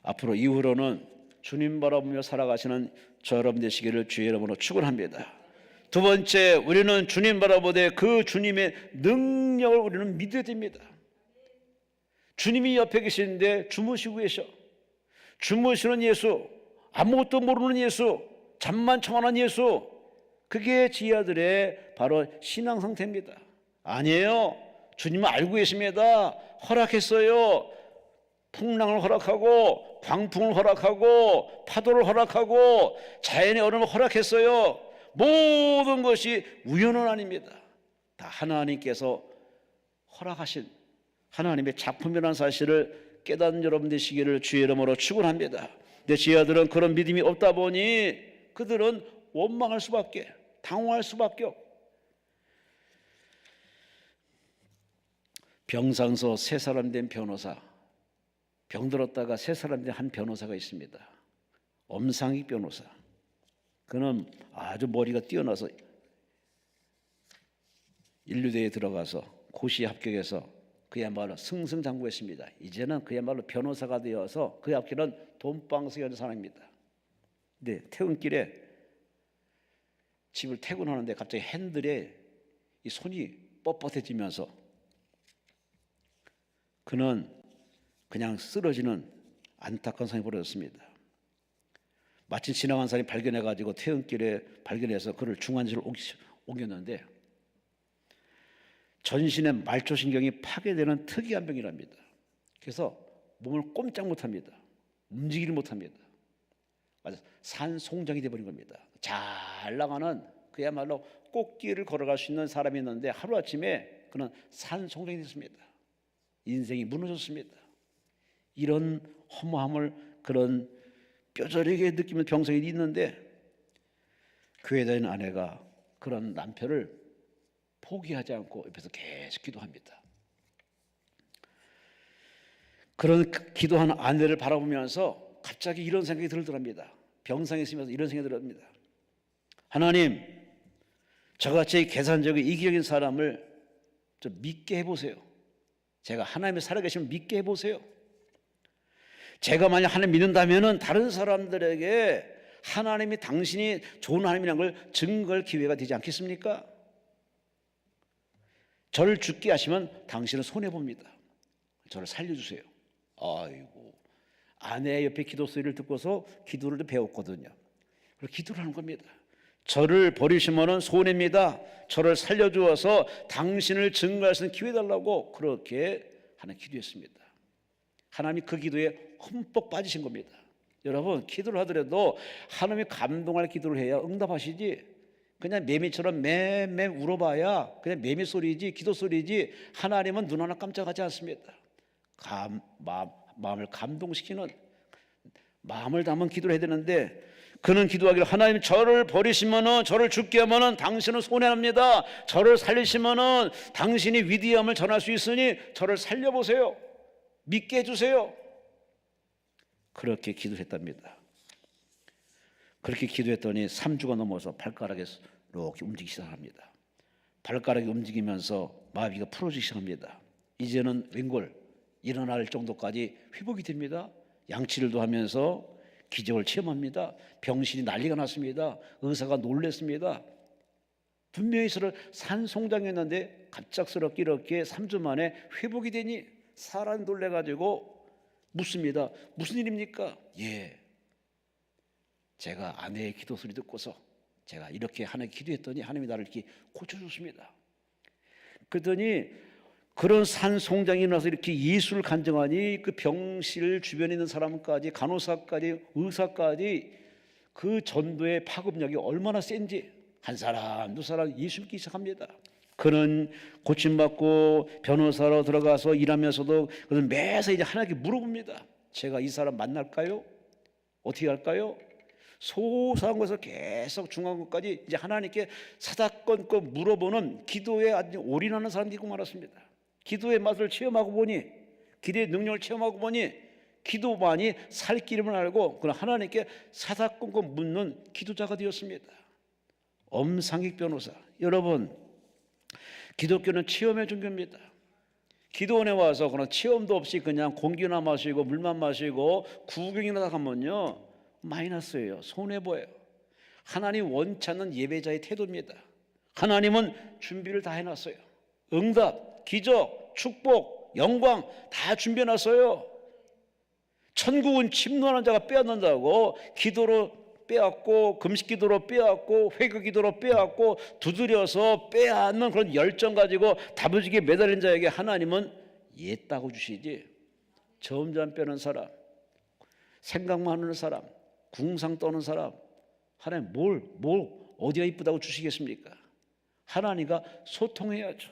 [SPEAKER 1] 앞으로 이후로는 주님 바라보며 살아가시는 저 여러분 되시기를 주의 이름으로 축원합니다. 두 번째, 우리는 주님 바라보되 그 주님의 능력을 우리는 믿어야 됩니다. 주님이 옆에 계시는데 주무시고 계셔. 주무시는 예수, 아무것도 모르는 예수, 잠만 청하는 예수, 그게 지하들의 바로 신앙 상태입니다. 아니에요. 주님은 알고 계십니다. 허락했어요. 풍랑을 허락하고 광풍을 허락하고 파도를 허락하고 자연의 얼음을 허락했어요. 모든 것이 우연은 아닙니다. 다 하나님께서 허락하신 하나님의 작품이라는 사실을 깨닫는 여러분 되시기를 주의 이름으로 축원합니다. 내 제 아들은 그런 믿음이 없다 보니 그들은 원망할 수밖에, 당황할 수밖에 없고, 병상서 세 사람 된 변호사, 병들었다가 세 사람 된 한 변호사가 있습니다. 엄상익 변호사. 그는 아주 머리가 뛰어나서 인류대에 들어가서 고시에 합격해서 그야말로 승승장구했습니다. 이제는 그야말로 변호사가 되어서 그 앞길은 돈방석이 하는 사람입니다. 근데 퇴근길에 집을 퇴근하는데 갑자기 핸들에 이 손이 뻣뻣해지면서 그는 그냥 쓰러지는 안타까운 상황이 벌어졌습니다. 마침 지나간 사람이 발견해가지고 퇴근길에 발견해서 그를 중환자실로 옮겼는데 전신의 말초신경이 파괴되는 특이한 병이랍니다. 그래서 몸을 꼼짝 못합니다. 움직이를 못합니다. 산송장이 되어버린 겁니다. 잘 나가는 그야말로 꽃길을 걸어갈 수 있는 사람이 있는데 하루아침에 그는 산송장이 됐습니다. 인생이 무너졌습니다. 이런 허무함을 그런 뼈저리게 느끼는 병상이 있는데 교회 다니는 아내가 그런 남편을 포기하지 않고 옆에서 계속 기도합니다. 그런 기도하는 아내를 바라보면서 갑자기 이런 생각이 들더랍니다. 병상에 있으면서 이런 생각이 들었습니다. 하나님, 저같이 계산적인 이기적인 사람을 좀 믿게 해보세요. 제가 하나님의 살아계시면 믿게 해보세요. 제가 만약 하나님 믿는다면 다른 사람들에게 하나님이 당신이 좋은 하나님이라는 걸 증거할 기회가 되지 않겠습니까? 저를 죽게 하시면 당신은 손해봅니다. 저를 살려주세요. 아이고, 아내 옆에 기도 소리를 듣고서 기도를 배웠거든요. 그래서 기도를 하는 겁니다. 저를 버리시면 손해입니다. 저를 살려주어서 당신을 증거할 수 있는 기회 달라고 그렇게 하는 기도했습니다. 하나님이 그 기도에 흠뻑 빠지신 겁니다. 여러분, 기도를 하더라도 하나님이 감동할 기도를 해야 응답하시지, 그냥 매미처럼 매매 울어봐야 그냥 매미 소리지, 기도 소리지, 하나님은 눈 하나 깜짝하지 않습니다. 마음을 감동시키는, 마음을 담은 기도를 해야 되는데, 그는 기도하기를 하나님, 저를 버리시면은, 저를 죽게 하면은 당신은 손해납니다. 저를 살리시면은 당신이 위대함을 전할 수 있으니 저를 살려보세요. 믿게 해주세요. 그렇게 기도했답니다. 그렇게 기도했더니 3주가 넘어서 발가락에 이렇게 움직이기 시작합니다. 발가락이 움직이면서 마비가 풀어지기 시작합니다. 이제는 웬걸 일어날 정도까지 회복이 됩니다. 양치질도 하면서 기적을 체험합니다. 병실이 난리가 났습니다. 의사가 놀랐습니다. 분명히 저를 산송장했는데 갑작스럽게 이렇게 3주 만에 회복이 되니 사람이 놀래가지고 묻습니다. 무슨 일입니까? 예, 제가 아내의 기도 소리 듣고서 제가 이렇게 하나님께 기도했더니 하나님이 나를 이렇게 고쳐줬습니다. 그랬더니 그런 산송장이 일어나서 이렇게 예수를 간증하니 그 병실 주변에 있는 사람까지, 간호사까지, 의사까지 그 전도의 파급력이 얼마나 센지 한 사람 두 사람 예수 믿기 시작합니다. 그는 고침받고 변호사로 들어가서 일하면서도 그는 매사 이제 하나님께 물어봅니다. 제가 이 사람 만날까요? 어떻게 할까요? 소소한 것에서 계속 중요한 것까지 이제 하나님께 사사건건 물어보는 기도에 아주 올인하는 사람들이 있고 말았습니다. 기도의 맛을 체험하고 보니, 기도의 능력을 체험하고 보니 기도만이 살 길임을 알고 그런 하나님께 사사건건 묻는 기도자가 되었습니다. 엄상익 변호사. 여러분, 기독교는 체험의 종교입니다. 기도원에 와서 그런 체험도 없이 그냥 공기나 마시고 물만 마시고 구경이나 가면요 마이너스예요. 손해보여요. 하나님 원치 않는 예배자의 태도입니다. 하나님은 준비를 다 해놨어요. 응답, 기적, 축복, 영광 다 준비해놨어요. 천국은 침노하는 자가 빼앗는다고 기도로 빼앗고, 금식 기도로 빼앗고, 회개 기도로 빼앗고, 두드려서 빼앗는 그런 열정 가지고 다부지게 매달린 자에게 하나님은 예 따고 주시지, 점점 빼는 사람, 생각만 하는 사람, 궁상 떠는 사람, 하나님 뭘 어디가 이쁘다고 주시겠습니까? 하나님과 소통해야죠.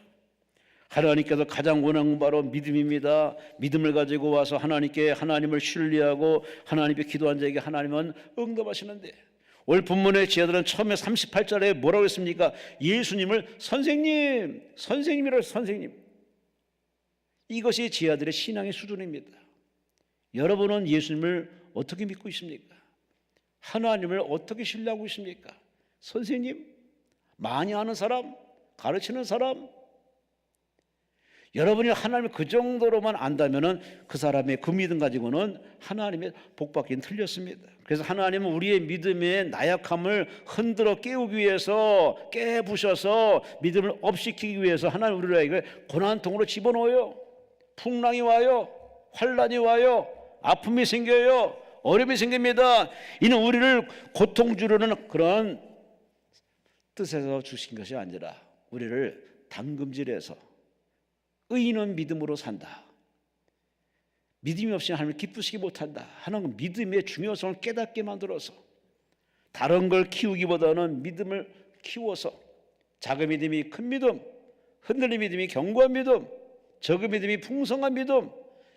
[SPEAKER 1] 하나님께서 가장 원하는 바로 믿음입니다. 믿음을 가지고 와서 하나님께 하나님을 신뢰하고 하나님께 기도한 자에게 하나님은 응답하시는데, 오늘 본문의 지하들은 처음에 38절에 뭐라고 했습니까? 예수님을 선생님이라 선생님. 이것이 지하들의 신앙의 수준입니다. 여러분은 예수님을 어떻게 믿고 있습니까? 하나님을 어떻게 신뢰하고 있습니까? 선생님? 많이 아는 사람? 가르치는 사람? 여러분이 하나님을 그 정도로만 안다면은 그 사람의 그 믿음 가지고는 하나님의 복받기는 틀렸습니다. 그래서 하나님은 우리의 믿음의 나약함을 흔들어 깨우기 위해서, 깨부셔서 믿음을 업시키기 위해서 하나님 우리에게 고난통으로 집어넣어요. 풍랑이 와요. 환란이 와요. 아픔이 생겨요. 어려움이 생깁니다. 이는 우리를 고통 주려는 그런 뜻에서 주신 것이 아니라 우리를 담금질해서 의인은 믿음으로 산다. 믿음이 없이 하나님을 기쁘시게 못한다 하는 믿음의 중요성을 깨닫게 만들어서 다른 걸 키우기보다는 믿음을 키워서 작은 믿음이 큰 믿음, 흔들린 믿음이 견고한 믿음, 적은 믿음이 풍성한 믿음,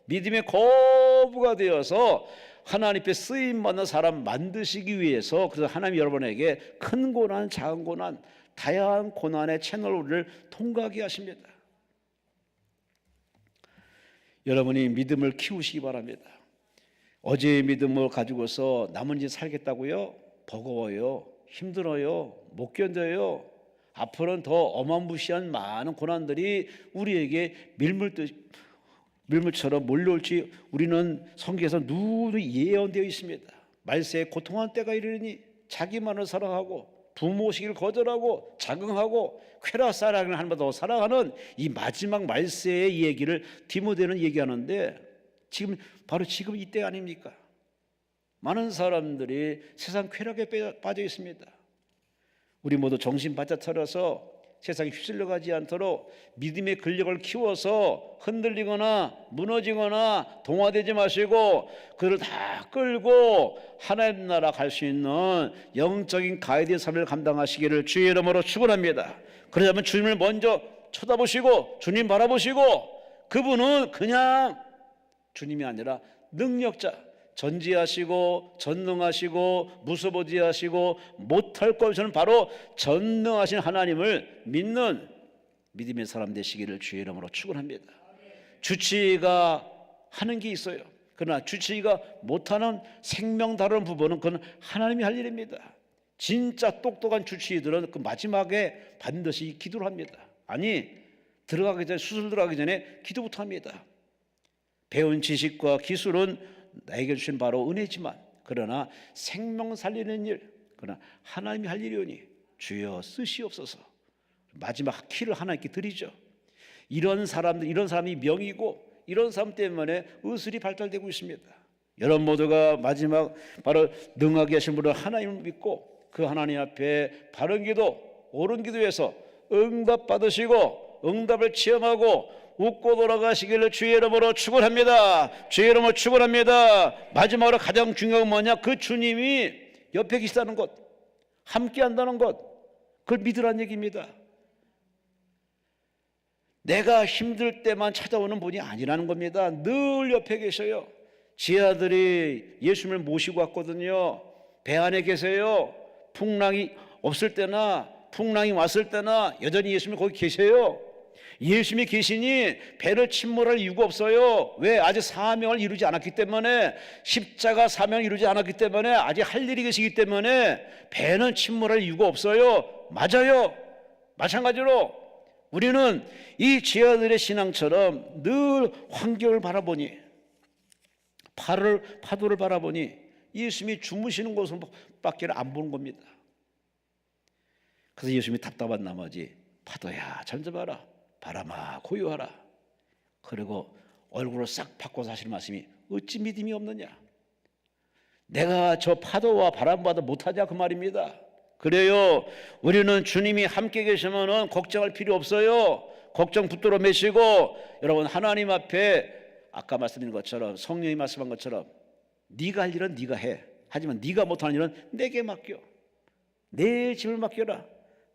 [SPEAKER 1] 믿음의 거부가 되어서 하나님께 쓰임받는 사람 만드시기 위해서, 그래서 하나님이 여러분에게 큰 고난, 작은 고난, 다양한 고난의 채널을 통과하게 하십니다. 여러분이 믿음을 키우시기 바랍니다. 어제의 믿음을 가지고서 남은 일 살겠다고요? 버거워요. 힘들어요. 못 견뎌요. 앞으로는 더 어마무시한 많은 고난들이 우리에게 밀물처럼 몰려올지 우리는 성경에서 누누이 예언되어 있습니다. 말세에 고통한 때가 이르니 자기만을 사랑하고 부모시기를 거절하고 자긍하고 쾌락사랑을 하는 더 사랑하는 이 마지막 말세의 얘기를 디모데는 얘기하는데, 바로 지금 이때 아닙니까? 많은 사람들이 세상 쾌락에 빠져 있습니다. 우리 모두 정신 바짝 차려서 세상에 휩쓸려 가지 않도록 믿음의 근력을 키워서 흔들리거나 무너지거나 동화되지 마시고 그를 다 끌고 하나님 나라 갈 수 있는 영적인 가이드의 삶을 감당하시기를 주의 이름으로 축원합니다. 그러자면 주님을 먼저 쳐다보시고 주님 바라보시고, 그분은 그냥 주님이 아니라 능력자, 전지하시고 전능하시고 무소부지하시고 못할 것 없이는 바로 전능하신 하나님을 믿는 믿음의 사람 되시기를 주의 이름으로 축원합니다. 주치의가 하는 게 있어요. 그러나 주치의가 못하는 생명 다루는 부분은 그건 하나님이 할 일입니다. 진짜 똑똑한 주치의들은 그 마지막에 반드시 기도를 합니다. 아니, 들어가기 전에, 수술 들어가기 전에 기도부터 합니다. 배운 지식과 기술은 나에게 주신 바로 은혜지만, 그러나 생명 살리는 일, 그러나 하나님이 할 일이오니 주여 쓰시옵소서. 마지막 키를 하나님께 드리죠. 이런 사람이 명이고 이런 사람 때문에 의술이 발달되고 있습니다. 여러분 모두가 마지막 바로 능하게 하신 분을 하나님을 믿고 그 하나님 앞에 바른 기도, 옳은 기도에서 응답 받으시고 응답을 체험하고 웃고 돌아가시기를 주의 이름으로 축원합니다. 주의 이름으로 축원합니다. 마지막으로 가장 중요한 건 뭐냐? 그 주님이 옆에 계시다는 것, 함께 한다는 것, 그걸 믿으라는 얘기입니다. 내가 힘들 때만 찾아오는 분이 아니라는 겁니다. 늘 옆에 계셔요. 제 아들이 예수님을 모시고 왔거든요. 배 안에 계세요. 풍랑이 없을 때나 풍랑이 왔을 때나 여전히 예수님이 거기 계세요. 예수님이 계시니 배를 침몰할 이유가 없어요. 왜? 아직 사명을 이루지 않았기 때문에, 십자가 사명을 이루지 않았기 때문에, 아직 할 일이 계시기 때문에 배는 침몰할 이유가 없어요. 맞아요. 마찬가지로 우리는 이 제자들의 신앙처럼 늘 환경을 바라보니, 파도를 바라보니 예수님이 주무시는 곳밖에 안 보는 겁니다. 그래서 예수님이 답답한 나머지 파도야 잠잠하라, 바람아 고요하라. 그리고 얼굴을 싹 바꿔서 하시는 말씀이 어찌 믿음이 없느냐. 내가 저 파도와 바람보다 못하냐 그 말입니다. 그래요. 우리는 주님이 함께 계시면 걱정할 필요 없어요. 걱정 붙들어 매시고 여러분 하나님 앞에 아까 말씀드린 것처럼 성령이 말씀한 것처럼 네가 할 일은 네가 해. 하지만 네가 못하는 일은 내게 맡겨. 내 짐을 맡겨라.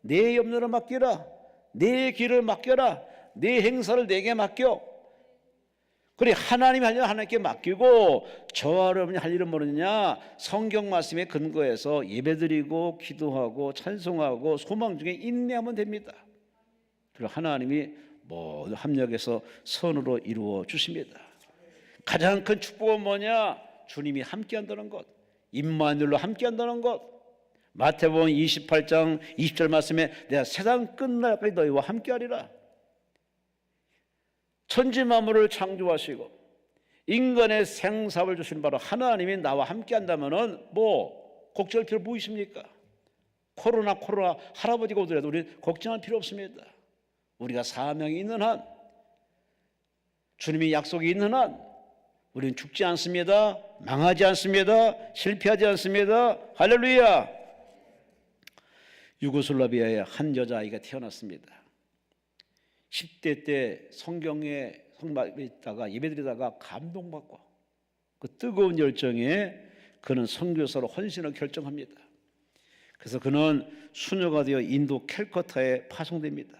[SPEAKER 1] 내 염려를 맡겨라. 내 길을 맡겨라. 내 행사를 내게 맡겨. 그래, 하나님이 할 일은 하나님께 맡기고 저와 여러분이 할 일은 뭐느냐? 성경 말씀에 근거해서 예배드리고 기도하고 찬송하고 소망 중에 인내하면 됩니다. 그리고 하나님이 모두 합력해서 선으로 이루어 주십니다. 가장 큰 축복은 뭐냐? 주님이 함께한다는 것, 임마누엘로 함께한다는 것. 마태복음 28장 20절 말씀에 내가 세상 끝날까지 너희와 함께하리라. 천지 만물을 창조하시고 인간의 생사를 주시는 바로 하나님이 나와 함께한다면은 뭐 걱정할 필요 뭐 있습니까? 코로나 할아버지가 오더라도 우리 걱정할 필요 없습니다. 우리가 사명이 있는 한, 주님이 약속이 있는 한 우리는 죽지 않습니다. 망하지 않습니다. 실패하지 않습니다. 할렐루야. 유고슬라비아에 한 여자아이가 태어났습니다. 10대 때 성경에 성막에다가 예배드리다가 감동받고 그 뜨거운 열정에 그는 선교사로 헌신을 결정합니다. 그래서 그는 수녀가 되어 인도 캘커타에 파송됩니다.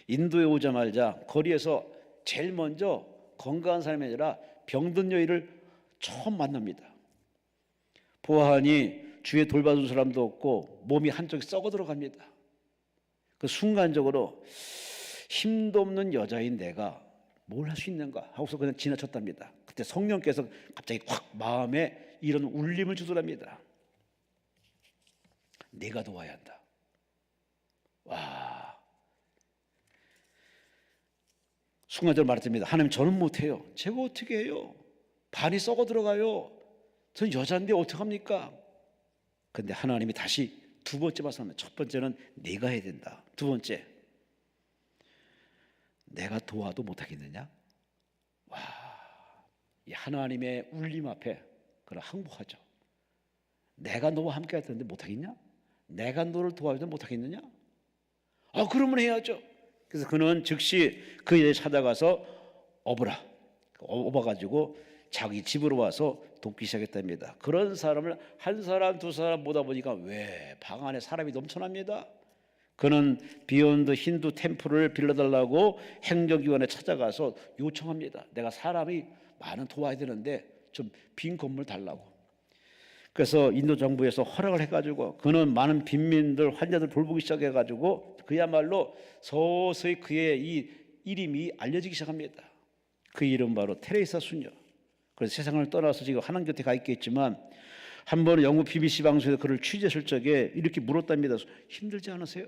[SPEAKER 1] 인도에 오자마자 거리에서 제일 먼저 건강한 사람이 아니라 병든 여인을 처음 만납니다. 보아하니 주위에 돌봐준 사람도 없고 몸이 한쪽이 썩어 들어갑니다. 그 순간적으로 힘도 없는 여자인 내가 뭘 할 수 있는가 하고서 그냥 지나쳤답니다. 그때 성령께서 갑자기 확 마음에 이런 울림을 주더랍니다. 내가 도와야 한다. 와, 순간적으로 말했습니다. 하나님, 저는 못해요. 제가 어떻게 해요? 반이 썩어 들어가요. 전 여자인데 어떡합니까? 근데 하나님이 다시 두 번째 말씀하면, 첫 번째는 내가 해야 된다. 두 번째, 내가 도와도 못하겠느냐? 와, 이 하나님의 울림 앞에 그걸 항복하죠. 내가 너와 함께 할 텐데 못하겠냐? 내가 너를 도와주도 못하겠느냐? 아, 그러면 해야죠. 그래서 그는 즉시 그 일에 찾아가서 업어가지고 자기 집으로 와서 돕기 시작했답니다. 그런 사람을 한 사람 두 사람 보다 보니까 왜 방 안에 사람이 넘쳐납니다. 그는 비욘드 힌두 템플을 빌려달라고 행정기관에 찾아가서 요청합니다. 내가 사람이 많은 도와야 되는데 좀 빈 건물 달라고. 그래서 인도 정부에서 허락을 해가지고 그는 많은 빈민들 환자들 돌보기 시작해가지고 그야말로 서서히 그의 이 이름이 알려지기 시작합니다. 그 이름 바로 테레사 수녀. 그래서 세상을 떠나서 지금 하나님 곁에 가 있겠지만 한 번은 영국 BBC 방송에서 그를 취재했을 적에 이렇게 물었답니다. 힘들지 않으세요?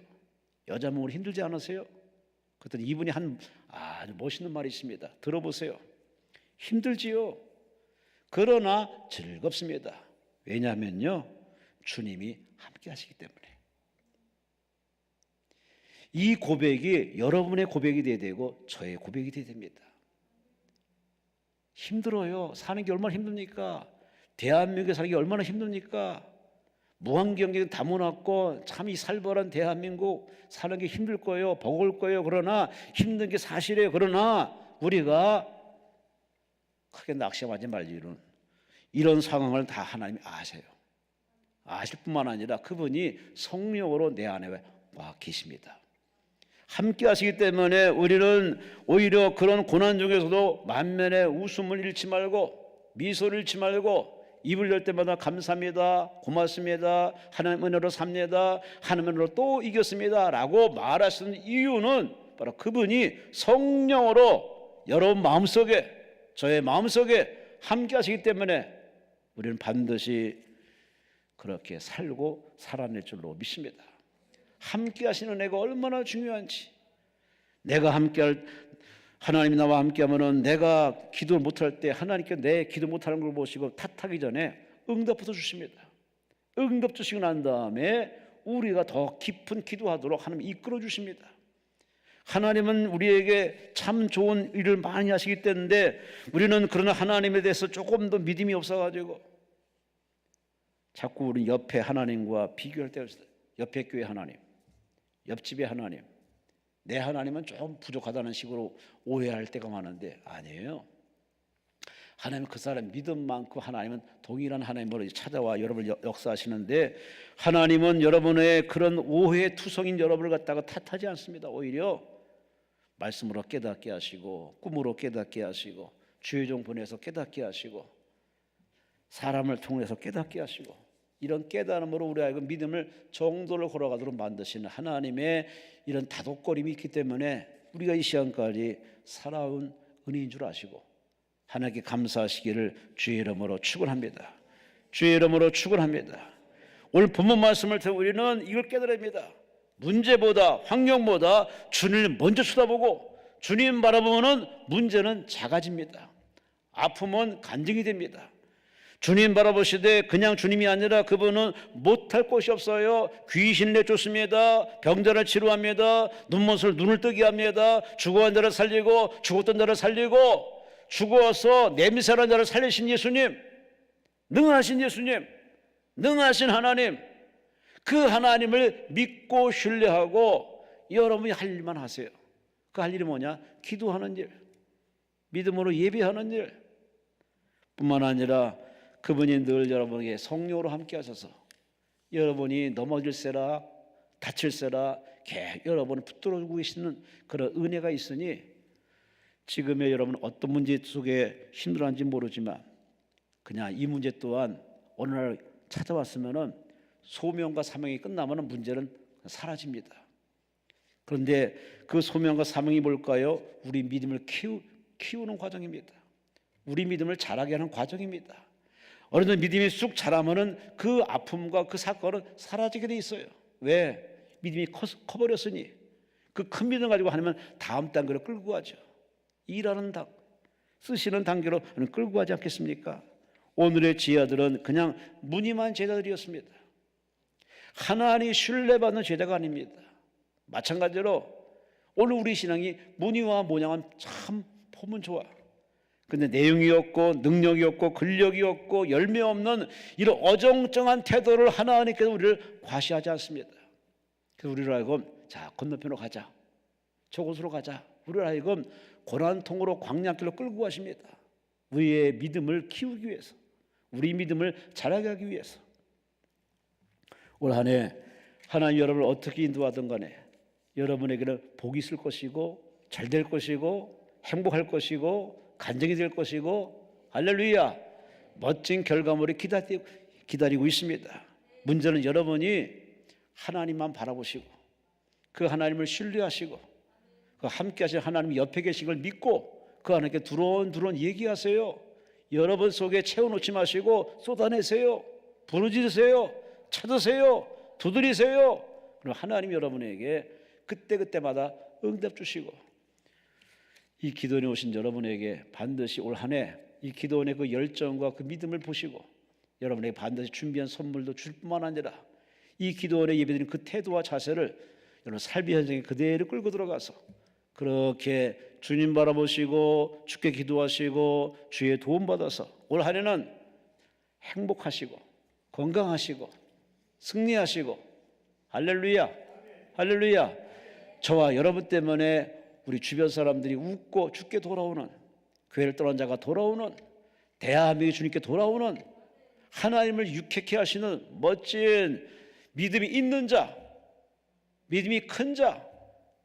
[SPEAKER 1] 여자 몸으로 힘들지 않으세요? 그랬더니 이분이 한 아주 멋있는 말이 있습니다. 들어보세요. 힘들지요. 그러나 즐겁습니다. 왜냐하면요, 주님이 함께 하시기 때문에. 이 고백이 여러분의 고백이 돼야 되고 저의 고백이 돼야 됩니다. 힘들어요. 사는 게 얼마나 힘듭니까? 대한민국에 사는 게 얼마나 힘듭니까? 무한경쟁 다문화고 참 이 살벌한 대한민국 사는 게 힘들 거예요. 버거울 거예요. 그러나 힘든 게 사실이에요. 그러나 우리가 크게 낙심하지 말지는 이런 상황을 다 하나님이 아세요. 아실 뿐만 아니라 그분이 성령으로 내 안에 와 계십니다. 함께 하시기 때문에 우리는 오히려 그런 고난 중에서도 만면에 웃음을 잃지 말고 미소를 잃지 말고 입을 열 때마다 감사합니다, 고맙습니다, 하나님 은혜로 삽니다, 하나님 은혜로 또 이겼습니다 라고 말하시는 이유는 바로 그분이 성령으로 여러분 마음속에, 저의 마음속에 함께 하시기 때문에 우리는 반드시 그렇게 살고 살아낼 줄로 믿습니다. 함께 하시는 은혜가 얼마나 중요한지. 내가 함께할, 하나님이 나와 함께하면은 내가 기도 못할 때 하나님께 내 기도 못하는 걸 보시고 탓하기 전에 응답부터 주십니다. 응답 주시고 난 다음에 우리가 더 깊은 기도하도록 하나님 이끌어 주십니다. 하나님은 우리에게 참 좋은 일을 많이 하시기 때문에 우리는 그러나 하나님에 대해서 조금 더 믿음이 없어가지고 자꾸 우리 옆에 하나님과 비교할 때가 있어요. 옆에 교회 하나님, 옆집의 하나님, 내 하나님은 좀 부족하다는 식으로 오해할 때가 많은데 아니에요. 하나님 그 사람 믿음 많고 하나님은 동일한 하나님으로 찾아와 여러분을 역사하시는데, 하나님은 여러분의 그런 오해 투성인 여러분을 갖다가 탓하지 않습니다. 오히려 말씀으로 깨닫게 하시고, 꿈으로 깨닫게 하시고, 주의 종 보내서 깨닫게 하시고, 사람을 통해서 깨닫게 하시고, 이런 깨달음으로 우리 하여금 믿음을 정도를 걸어가도록 만드시는 하나님의 이런 다독거림이 있기 때문에 우리가 이 시간까지 살아온 은혜인 줄 아시고 하나님께 감사하시기를 주의 이름으로 축원합니다. 주의 이름으로 축원합니다. 오늘 본문 말씀을 통해 우리는 이걸 깨달아야 합니다. 문제보다, 환경보다 주님을 먼저 쳐다보고 주님 바라보면 문제는 작아집니다. 아픔은 간증이 됩니다. 주님 바라보시되 그냥 주님이 아니라 그분은 못할 것이 없어요. 귀신을 내쫓습니다. 병자를 치료합니다. 눈을 뜨게 합니다. 죽어간 자를 살리고 죽었던 자를 살리고, 죽어서 냄새난 자를 살리신 예수님, 능하신 예수님, 능하신 하나님, 그 하나님을 믿고 신뢰하고 여러분이 할 일만 하세요. 그 할 일이 뭐냐? 기도하는 일, 믿음으로 예배하는 일 뿐만 아니라 그분이 늘 여러분에게 성령으로 함께 하셔서 여러분이 넘어질세라 다칠세라 여러분을 붙들어주고 계시는 그런 은혜가 있으니, 지금의 여러분 어떤 문제 속에 힘들어하는지 모르지만 그냥 이 문제 또한 어느 날 찾아왔으면 소명과 사명이 끝나면 문제는 사라집니다. 그런데 그 소명과 사명이 뭘까요? 우리 믿음을 키우는 과정입니다. 우리 믿음을 자라게 하는 과정입니다. 어느 정도 믿음이 쑥 자라면은 그 아픔과 그 사건은 사라지게 돼 있어요. 왜? 믿음이 커버렸으니. 그 큰 믿음 가지고 하면 다음 단계로 끌고 가죠. 일하는 쓰시는 단계로 끌고 가지 않겠습니까? 오늘의 지하들은 그냥 무늬만 제자들이었습니다. 하나님 신뢰받는 제자가 아닙니다. 마찬가지로 오늘 우리 신앙이 무늬와 모양은 참 보면 좋아. 근데 내용이 없고 능력이 없고 근력이 없고 열매 없는 이런 어정쩡한 태도를 하나님께서 우리를 과시하지 않습니다. 그래서 우리를 하여금 자 건너편으로 가자, 저곳으로 가자, 우리를 하여금 고난통으로 광야길로 끌고 가십니다. 우리의 믿음을 키우기 위해서, 우리 믿음을 자라게 하기 위해서. 올 한 해 하나님 여러분을 어떻게 인도하든 간에 여러분에게는 복이 있을 것이고 잘 될 것이고 행복할 것이고 간증이 될 것이고, 할렐루야, 멋진 결과물이 기다리고 있습니다. 문제는 여러분이 하나님만 바라보시고 그 하나님을 신뢰하시고 그 함께 하신 하나님 옆에 계신 걸 믿고 그 하나님께 두런두런 얘기하세요. 여러분 속에 채워놓지 마시고 쏟아내세요. 부르짖으세요. 찾으세요. 두드리세요. 그럼 하나님 여러분에게 그때그때마다 응답 주시고, 이 기도원에 오신 여러분에게 반드시 올 한 해 이 기도원의 그 열정과 그 믿음을 보시고 여러분에게 반드시 준비한 선물도 줄 뿐만 아니라 이 기도원에 예배드리는 그 태도와 자세를 여러분 삶의 현장에 그대로 끌고 들어가서 그렇게 주님 바라보시고 주께 기도하시고 주의 도움 받아서 올 한 해는 행복하시고 건강하시고 승리하시고, 할렐루야, 할렐루야. 저와 여러분 때문에 우리 주변 사람들이 웃고 주께 돌아오는, 교회를 떠난 자가 돌아오는, 대한민국이 주님께 돌아오는, 하나님을 유쾌케 하시는 멋진 믿음이 있는 자, 믿음이 큰 자,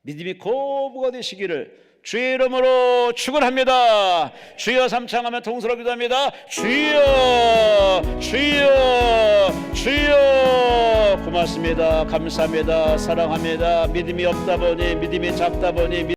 [SPEAKER 1] 믿음이 고부가 되시기를 주의 이름으로 축원합니다. 주여 삼창하며 통성으로 기도합니다. 주여, 주여, 주여. 고맙습니다. 감사합니다. 사랑합니다. 믿음이 없다 보니, 믿음이 작다 보니